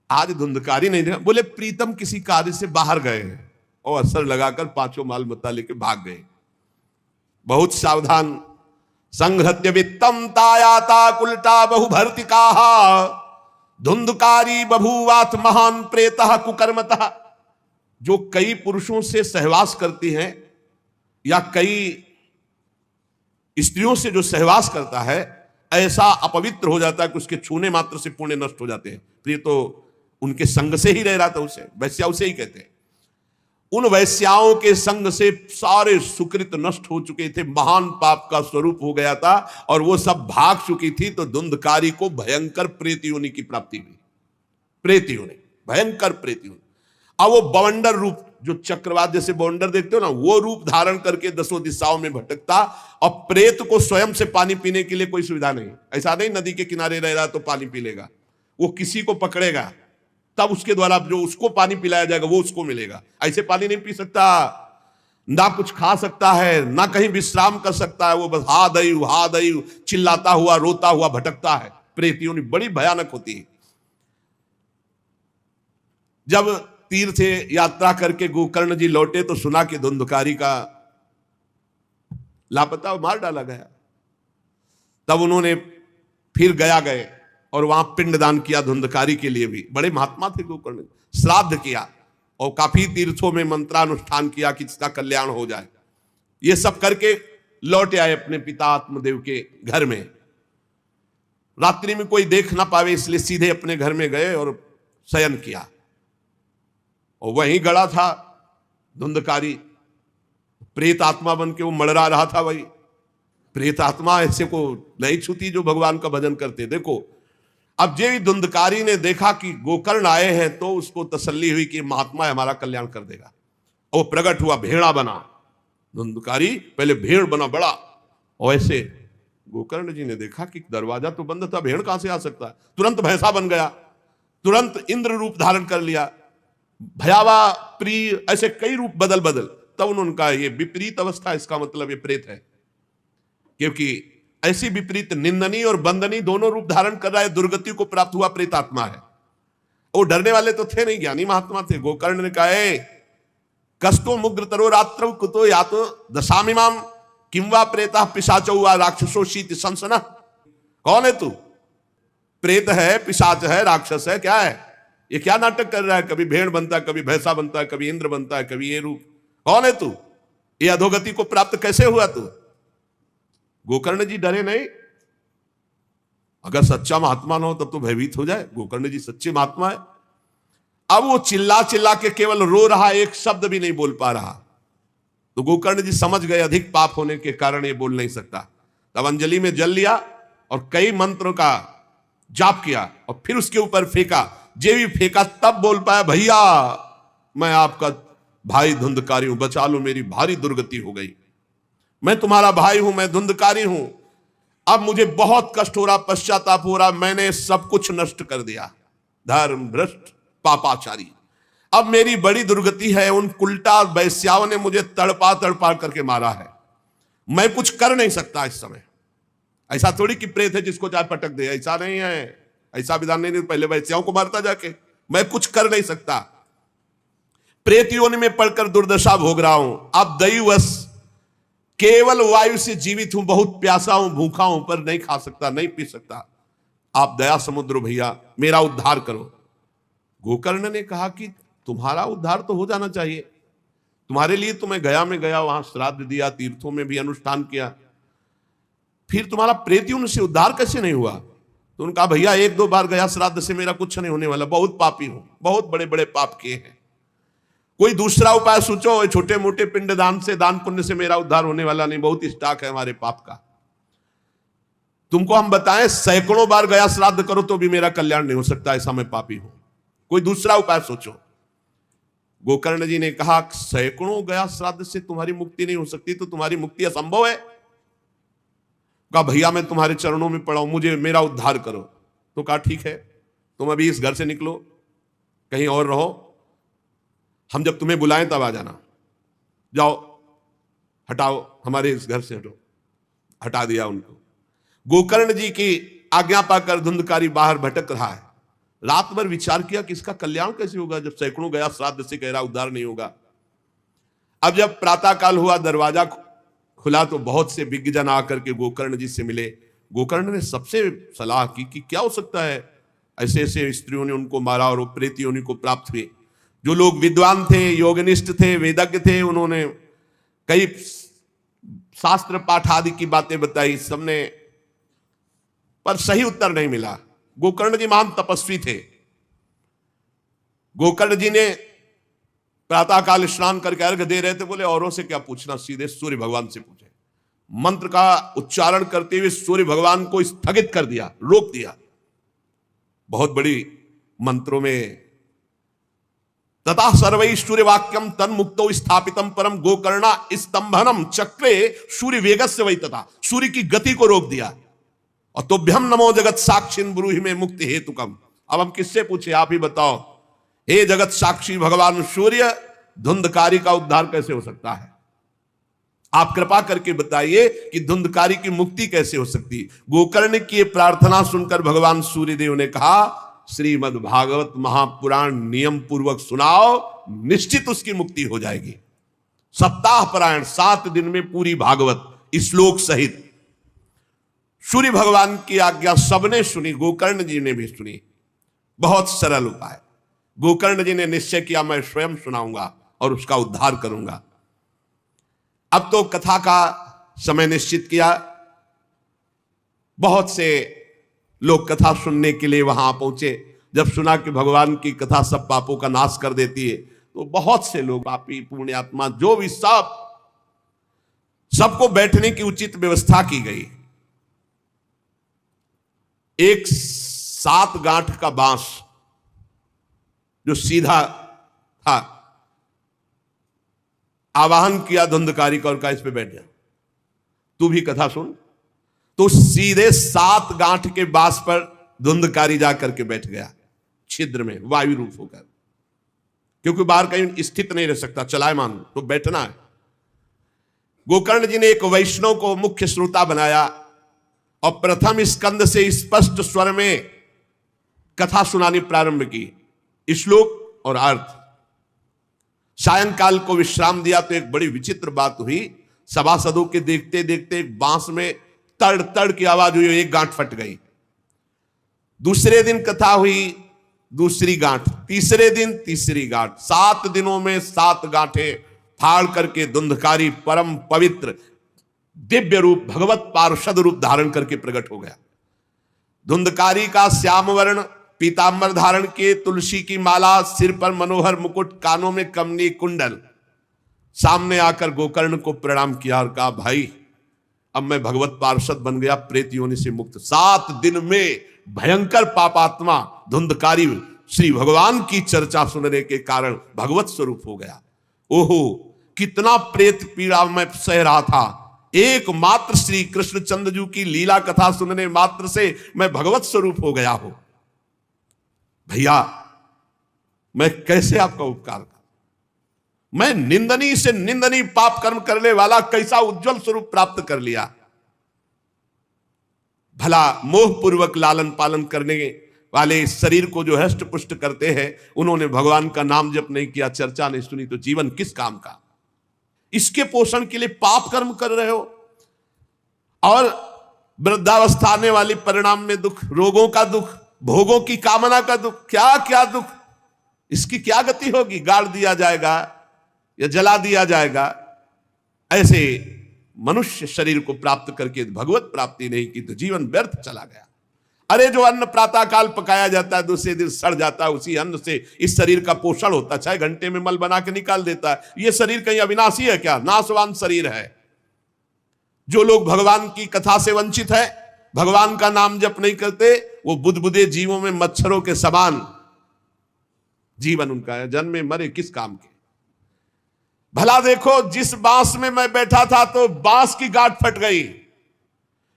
आज धुंधकारी नहीं देखा, बोले प्रीतम किसी कार्य से बाहर गए हैं, और असर लगाकर पांचों माल मत्ता लेके भाग गए। बहुत सावधान। संघृत्य वित्तम तायाता कुलटा बहुभर्तिका धुंधकारी बभूवात महान प्रेतः कुकर्मतः। जो कई पुरुषों से सहवास करती हैं या कई स्त्रियों से जो सहवास करता है, ऐसा अपवित्र हो जाता है कि उसके छूने मात्र से पुण्य नष्ट हो जाते हैं। प्रिय तो उनके संग से ही रह रहा था, उसे वैश्या उसे ही कहते हैं। उन वैश्याओं के संग से सारे सुकृत नष्ट हो चुके थे, महान पाप का स्वरूप हो गया था, और वो सब भाग चुकी थी। तो धुंधकारी को भयंकर प्रेत योनि की प्राप्ति हुई। प्रेत योनि, भयंकर प्रेत योनि। अब वो बवंडर रूप, जो चक्रवात जैसे बवंडर देखते हो ना, वो रूप धारण करके दसों दिशाओं में भटकता। और प्रेत को स्वयं से पानी पीने के लिए कोई सुविधा नहीं। ऐसा नहीं नदी के किनारे रह रहा तो पानी पी लेगा, वो किसी को पकड़ेगा तब उसके द्वारा जो उसको पानी पिलाया जाएगा वो उसको मिलेगा। ऐसे पानी नहीं पी सकता, ना कुछ खा सकता है, ना कहीं विश्राम कर सकता है। वो बस हा दई चिल्लाता हुआ, रोता हुआ भटकता है। प्रेत योनि बड़ी भयानक होती है। जब तीर्थ यात्रा करके गोकर्ण जी लौटे तो सुना कि धुंधकारी का लापता, मार डाला गया। तब उन्होंने फिर गए और वहां पिंडदान किया धुंधकारी के लिए भी। बड़े महात्मा थे गोकर्ण, श्राद्ध किया और काफी तीर्थों में मंत्रानुष्ठान किया कि इसका कल्याण हो जाए। ये सब करके लौट आए अपने पिता आत्मदेव के घर में। रात्रि में कोई देख ना पावे इसलिए सीधे अपने घर में गए और शयन किया। और वहीं गड़ा था धुंधकारी, प्रेत आत्मा बन के वो मड़रा रहा था। वही प्रेत आत्मा ऐसे को नहीं छूती जो भगवान का भजन करते। देखो, अब ये धुंधकारी ने देखा कि गोकर्ण आए हैं तो उसको तसल्ली हुई कि महात्मा हमारा कल्याण कर देगा। वो प्रकट हुआ, भेड़ा बना। धुंधकारी पहले भेड़ बना बड़ा, और ऐसे गोकर्ण जी ने देखा कि दरवाजा तो बंद था, भेड़ कहां से आ सकता है। तुरंत भैंसा बन गया, तुरंत इंद्र रूप धारण कर लिया, भयावा, प्रिय, ऐसे कई रूप बदल तब उन्होंने कहा ये विपरीत अवस्था, इसका मतलब ये प्रेत है। क्योंकि ऐसी विपरीत निंदनीय और बंदनीय दोनों रूप धारण कर रहा है, दुर्गति को प्राप्त हुआ प्रेतात्मा है। वो डरने वाले तो थे नहीं, ज्ञानी महात्मा थे। गोकर्ण ने कहा कस्तो मुग्र तरो रात्रौ कुतो या तो दशामिमाम किंवा प्रेता पिशाच हुआ राक्षसो शीत संसना। कौन है तू? प्रेत है, पिशाच है, राक्षस है, क्या है ये? क्या नाटक कर रहा है? कभी भेड़ बनता है, कभी भैंसा बनता है, कभी इंद्र बनता है, कभी ये रूप। कौन है तू? ये अधोगति को प्राप्त कैसे हुआ तू? गोकर्ण जी डरे नहीं। अगर सच्चा महात्मा ना हो तब तो भयभीत हो जाए। गोकर्ण जी सच्चे महात्मा है। अब वो चिल्ला चिल्ला के केवल रो रहा, एक शब्द भी नहीं बोल पा रहा। तो गोकर्ण जी समझ गए अधिक पाप होने के कारण ये बोल नहीं सकता। तब अंजलि में जल लिया और कई मंत्रों का जाप किया और फिर उसके ऊपर फेंका। जे भी फेंका तब बोल पाया, भैया मैं आपका भाई धुंधकारी हूं, बचा लो, मेरी भारी दुर्गति हो गई। मैं तुम्हारा भाई हूं, मैं धुंधकारी हूं। अब मुझे बहुत कष्ट हो रहा, पश्चाताप हो रहा, मैंने सब कुछ नष्ट कर दिया, धर्म भ्रष्ट पापाचारी। अब मेरी बड़ी दुर्गति है, उन उल्टा वैश्याओं ने मुझे तड़पा तड़पा करके मारा है। मैं कुछ कर नहीं सकता इस समय। ऐसा थोड़ी कि प्रेत है जिसको चाहे पटक दे, ऐसा नहीं है, ऐसा विधान नहीं। पहले वैश्याओं को मारता जाके, मैं कुछ कर नहीं सकता। प्रेत योनि में पड़कर दुर्दशा भोग रहा हूं। अब दैवश केवल वायु से जीवित हूं, बहुत प्यासा हूं, भूखा हूं, पर नहीं खा सकता, नहीं पी सकता। आप दया समुद्र भैया मेरा उद्धार करो। गोकर्ण ने कहा कि तुम्हारा उद्धार तो हो जाना चाहिए, तुम्हारे लिए तो मैं गया में गया, वहां श्राद्ध दिया, तीर्थों में भी अनुष्ठान किया, फिर तुम्हारा प्रेतियों से उद्धार कैसे नहीं हुआ? तो उनका भैया एक दो बार गया श्राद्ध से मेरा कुछ नहीं होने वाला, बहुत पापी हूं, बहुत बड़े बड़े पाप किए हैं। कोई दूसरा उपाय सोचो, छोटे मोटे पिंडदान से, दान पुण्य से मेरा उद्धार होने वाला नहीं, बहुत स्टॉक है हमारे पाप का। तुमको हम बताएं, सैकड़ों बार गया श्राद्ध करो तो भी मेरा कल्याण नहीं हो सकता, ऐसा मैं पापी हूं, कोई दूसरा उपाय सोचो। गोकर्ण जी ने कहा, सैकड़ों गया श्राद्ध से तुम्हारी मुक्ति नहीं हो सकती, तो तुम्हारी मुक्ति असंभव है। कहा भैया मैं तुम्हारे चरणों में पड़ा हूं, मुझे मेरा उद्धार करो। तो कहा ठीक है, तुम अभी इस घर से निकलो, कहीं और रहो, हम जब तुम्हें बुलाएं तब आ जाना। जाओ, हटाओ, हमारे इस घर से हटो। हटा दिया उनको। गोकर्ण जी की आज्ञा पाकर धुंधकारी बाहर भटक रहा है। रात भर विचार किया कि इसका कल्याण कैसे होगा, जब सैकड़ों गया श्राद्ध से कह रहा उद्धार नहीं होगा। अब जब प्रातः काल हुआ, दरवाजा खुला तो बहुत से विज्ञजन आकर के गोकर्ण जी से मिले। गोकर्ण ने सबसे सलाह की कि क्या हो सकता है, ऐसे ऐसे स्त्रियों ने उनको मारा और वो प्रेत योनि को प्राप्त हुए। जो लोग विद्वान थे, योगनिष्ठ थे, वेदज्ञ थे, उन्होंने कई शास्त्र पाठ आदि की बातें बताई, सबने, पर सही उत्तर नहीं मिला। गोकर्ण जी महान तपस्वी थे। गोकर्ण जी ने प्रातःकाल स्नान करके अर्घ दे रहे थे, बोले औरों से क्या पूछना, सीधे सूर्य भगवान से पूछे। मंत्र का उच्चारण करते हुए सूर्य भगवान को स्थगित कर दिया, रोक दिया। बहुत बड़ी मंत्रों में तथा सर्वैश्वर्य वाक्यम तन्मुक्तो स्थापितम परम गोकर्णा स्तंभनम चक्रे सूर्य वेगस्य वै, तथा सूर्य की गति को रोक दिया। और तोभ्यम नमो जगत साक्षिन ब्रूहि में मुक्ति हेतुकम। अब हम किससे पूछे, आप ही बताओ। हे जगत साक्षी भगवान सूर्य, धुंधकारी का उद्धार कैसे हो सकता है? आप कृपा करके बताइए कि धुंधकारी की मुक्ति कैसे हो सकती। गोकर्ण की प्रार्थना सुनकर भगवान सूर्यदेव ने कहा, श्रीमद् भागवत महापुराण नियम पूर्वक सुनाओ, निश्चित उसकी मुक्ति हो जाएगी। सप्ताह परायण 7 दिन में पूरी भागवत श्लोक सहित। सूर्य भगवान की आज्ञा सबने सुनी, गोकर्ण जी ने भी सुनी। बहुत सरल उपाय। गोकर्ण जी ने निश्चय किया, मैं स्वयं सुनाऊंगा और उसका उद्धार करूंगा। अब तो कथा का समय निश्चित किया। बहुत से लोग कथा सुनने के लिए वहां पहुंचे। जब सुना कि भगवान की कथा सब पापों का नाश कर देती है, तो बहुत से लोग, पापी पुण्यात्मा जो भी, सबको बैठने की उचित व्यवस्था की गई। एक 7 गांठ का बांस जो सीधा था, आवाहन किया धुंधकारी का और कहा इस पे बैठ जा, तू भी कथा सुन। तो सीधे 7 गांठ के बांस पर धुंधकारी जाकर के बैठ गया, छिद्र में, वायु रूप होकर, क्योंकि बाहर कहीं स्थित नहीं रह सकता, चलायमान तो बैठना है। गोकर्ण जी ने एक वैष्णव को मुख्य श्रोता बनाया और प्रथम स्कंद से स्पष्ट स्वर में कथा सुनानी प्रारंभ की, श्लोक और अर्थ। सायंकाल को विश्राम दिया तो एक बड़ी विचित्र बात हुई। सभासदों के देखते देखते एक बांस में तड़ तड़ की आवाज हुई, एक गांठ फट गई। दूसरे दिन कथा हुई, दूसरी गांठ, तीसरे दिन तीसरी गांठ, 7 दिनों में 7 गांठें फाड़ करके धुंधकारी परम पवित्र दिव्य रूप भगवत पार्षद रूप धारण करके प्रकट हो गया। धुंधकारी का श्याम वर्ण पीतांबर धारण के, तुलसी की माला, सिर पर मनोहर मुकुट, कानों में कमनी कुंडल, सामने आकर गोकर्ण को प्रणाम किया और कहा, भाई अब मैं भगवत पार्षद बन गया, प्रेत योनि से मुक्त। 7 दिन में भयंकर पापात्मा धुंधकारी श्री भगवान की चर्चा सुनने के कारण भगवत स्वरूप हो गया। ओहो, कितना प्रेत पीड़ा मैं सह रहा था, एकमात्र श्री कृष्णचंद्र जी की लीला कथा सुनने मात्र से मैं भगवत स्वरूप हो गया हूं। भैया मैं कैसे आपका उपकार करूं? मैं निंदनीय से निंदनीय पाप कर्म करने वाला कैसा उज्जवल स्वरूप प्राप्त कर लिया। भला मोह पूर्वक लालन पालन करने वाले इस शरीर को जो हष्ट पुष्ट करते हैं, उन्होंने भगवान का नाम जप नहीं किया, चर्चा नहीं सुनी, तो जीवन किस काम का? इसके पोषण के लिए पाप कर्म कर रहे हो और वृद्धावस्था आने वाली परिणाम में दुख, रोगों का दुख, भोगों की कामना का दुख, क्या क्या दुख, इसकी क्या गति होगी? गाड़ दिया जाएगा या जला दिया जाएगा। ऐसे मनुष्य शरीर को प्राप्त करके भगवत प्राप्ति नहीं की तो जीवन व्यर्थ चला गया। अरे जो अन्न प्रातः काल पकाया जाता है, दूसरे दिन सड़ जाता है, उसी अन्न से इस शरीर का पोषण होता है, 6 घंटे में मल बना के निकाल देता है। ये शरीर कहीं अविनाशी है क्या? नाशवान शरीर है। जो लोग भगवान की कथा से वंचित है, भगवान का नाम जप नहीं करते, वो बुदबुदे जीवों में मच्छरों के समान जीवन उनका है। जन्मे मरे किस काम के? भला देखो, जिस बांस में मैं बैठा था तो बांस की गांठ फट गई,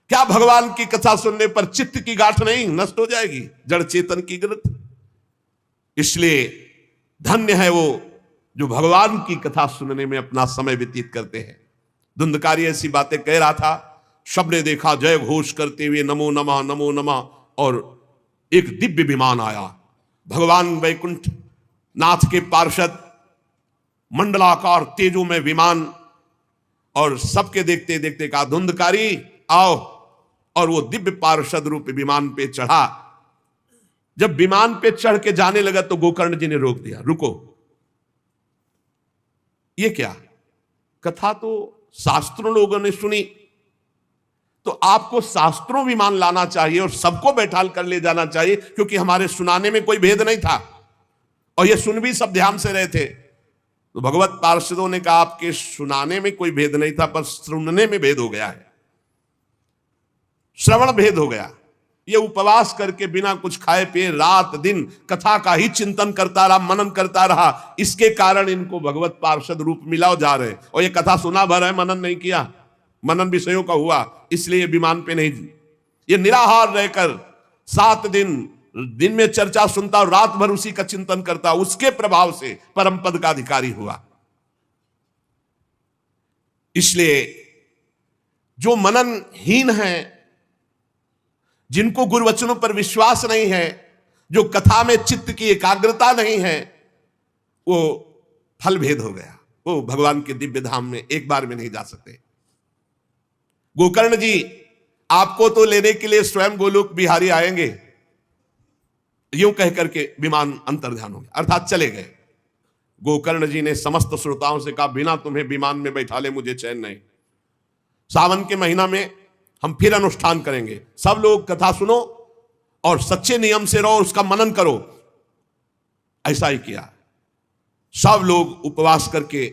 क्या भगवान की कथा सुनने पर चित्त की गांठ नहीं नष्ट हो जाएगी, जड़ चेतन की ग्रंथ? इसलिए धन्य है वो जो भगवान की कथा सुनने में अपना समय व्यतीत करते हैं। धुंधकारी ऐसी बातें कह रहा था, सबने देखा जय घोष करते हुए नमो नमः नमो नमः, और एक दिव्य विमान आया। भगवान वैकुंठ नाथ के पार्षद, मंडलाकार तेजो में विमान, और सबके देखते देखते कहा, धुंधकारी आओ। और वो दिव्य पार्षद रूप विमान पे चढ़ा। जब विमान पे चढ़ के जाने लगा तो गोकर्ण जी ने रोक दिया, रुको, ये क्या? कथा तो शास्त्रों लोगों ने सुनी, तो आपको शास्त्रों विमान लाना चाहिए और सबको बैठाल कर ले जाना चाहिए, क्योंकि हमारे सुनाने में कोई भेद नहीं था और ये सुन भी सब ध्यान से रहे थे। तो भगवत पार्षदों ने कहा, आपके सुनाने में कोई भेद नहीं था, पर सुनने में भेद हो गया है, श्रवण भेद हो गया। ये उपवास करके बिना कुछ खाए पिए रात दिन कथा का ही चिंतन करता रहा, मनन करता रहा, इसके कारण इनको भगवत पार्षद रूप मिला जा रहे। और ये कथा सुना भर है, मनन नहीं किया, मनन विषयों का हुआ, इसलिए विमान पे नहीं। ये निराहार रहकर 7 दिन में चर्चा सुनता और रात भर उसी का चिंतन करता, उसके प्रभाव से परम पद का अधिकारी हुआ। इसलिए जो मननहीन है, जिनको गुरुवचनों पर विश्वास नहीं है, जो कथा में चित्त की एकाग्रता नहीं है, वो फल भेद हो गया, वो भगवान के दिव्य धाम में एक बार में नहीं जा सकते। गोकर्ण जी आपको तो लेने के लिए स्वयं गोलोक बिहारी आएंगे, यूं कह करके विमान अंतर्ध्यान हो गया, अर्थात चले गए। गोकर्ण जी ने समस्त श्रोताओं से कहा, बिना तुम्हें विमान में बैठा ले मुझे चैन नहीं। सावन के महीना में हम फिर अनुष्ठान करेंगे, सब लोग कथा सुनो और सच्चे नियम से रहो, उसका मनन करो। ऐसा ही किया, सब लोग उपवास करके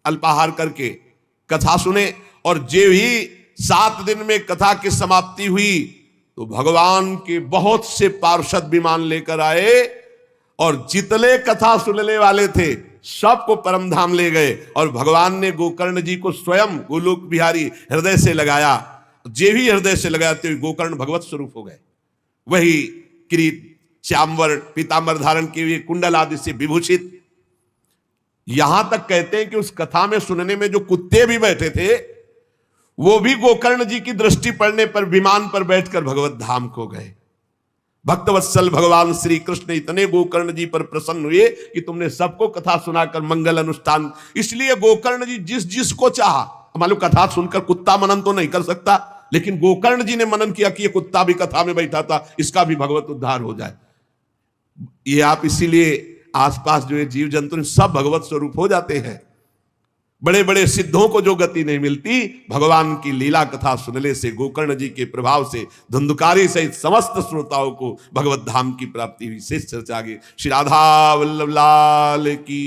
अल्पाहार करके कथा सुने, और जो ही 7 दिन में कथा की समाप्ति हुई तो भगवान के बहुत से पार्षद विमान लेकर आए और जितने कथा सुनने वाले थे सबको परम धाम ले गए। और भगवान ने गोकर्ण जी को स्वयं गोलोक बिहारी हृदय से लगाया, जे भी हृदय से लगाते हुए गोकर्ण भगवत स्वरूप हो गए। वही किरीट श्यामवर्ण पीतांबर धारण किए हुए, कुंडल आदि से विभूषित। यहां तक कहते हैं कि उस कथा में सुनने में जो कुत्ते भी बैठे थे, वो भी गोकर्ण जी की दृष्टि पड़ने पर विमान पर बैठकर भगवत धाम को गए। भक्तवत्सल भगवान श्री कृष्ण इतने गोकर्ण जी पर प्रसन्न हुए कि तुमने सबको कथा सुनाकर मंगल अनुष्ठान। इसलिए गोकर्ण जी जिस जिसको चाहा मान लो कथा सुनकर कुत्ता मनन तो नहीं कर सकता, लेकिन गोकर्ण जी ने मनन किया कि ये कुत्ता भी कथा में बैठा था, इसका भी भगवत उद्धार हो जाए। ये आप इसीलिए आसपास जो ये जीव जंतु सब भगवत स्वरूप हो जाते हैं। बड़े बड़े सिद्धों को जो गति नहीं मिलती, भगवान की लीला कथा सुनने से, गोकर्ण जी के प्रभाव से धुंधकारी सहित समस्त श्रोताओं को भगवत धाम की प्राप्ति हुई। शेष चर्चा आगे। श्री राधा वल्लभ लाल की।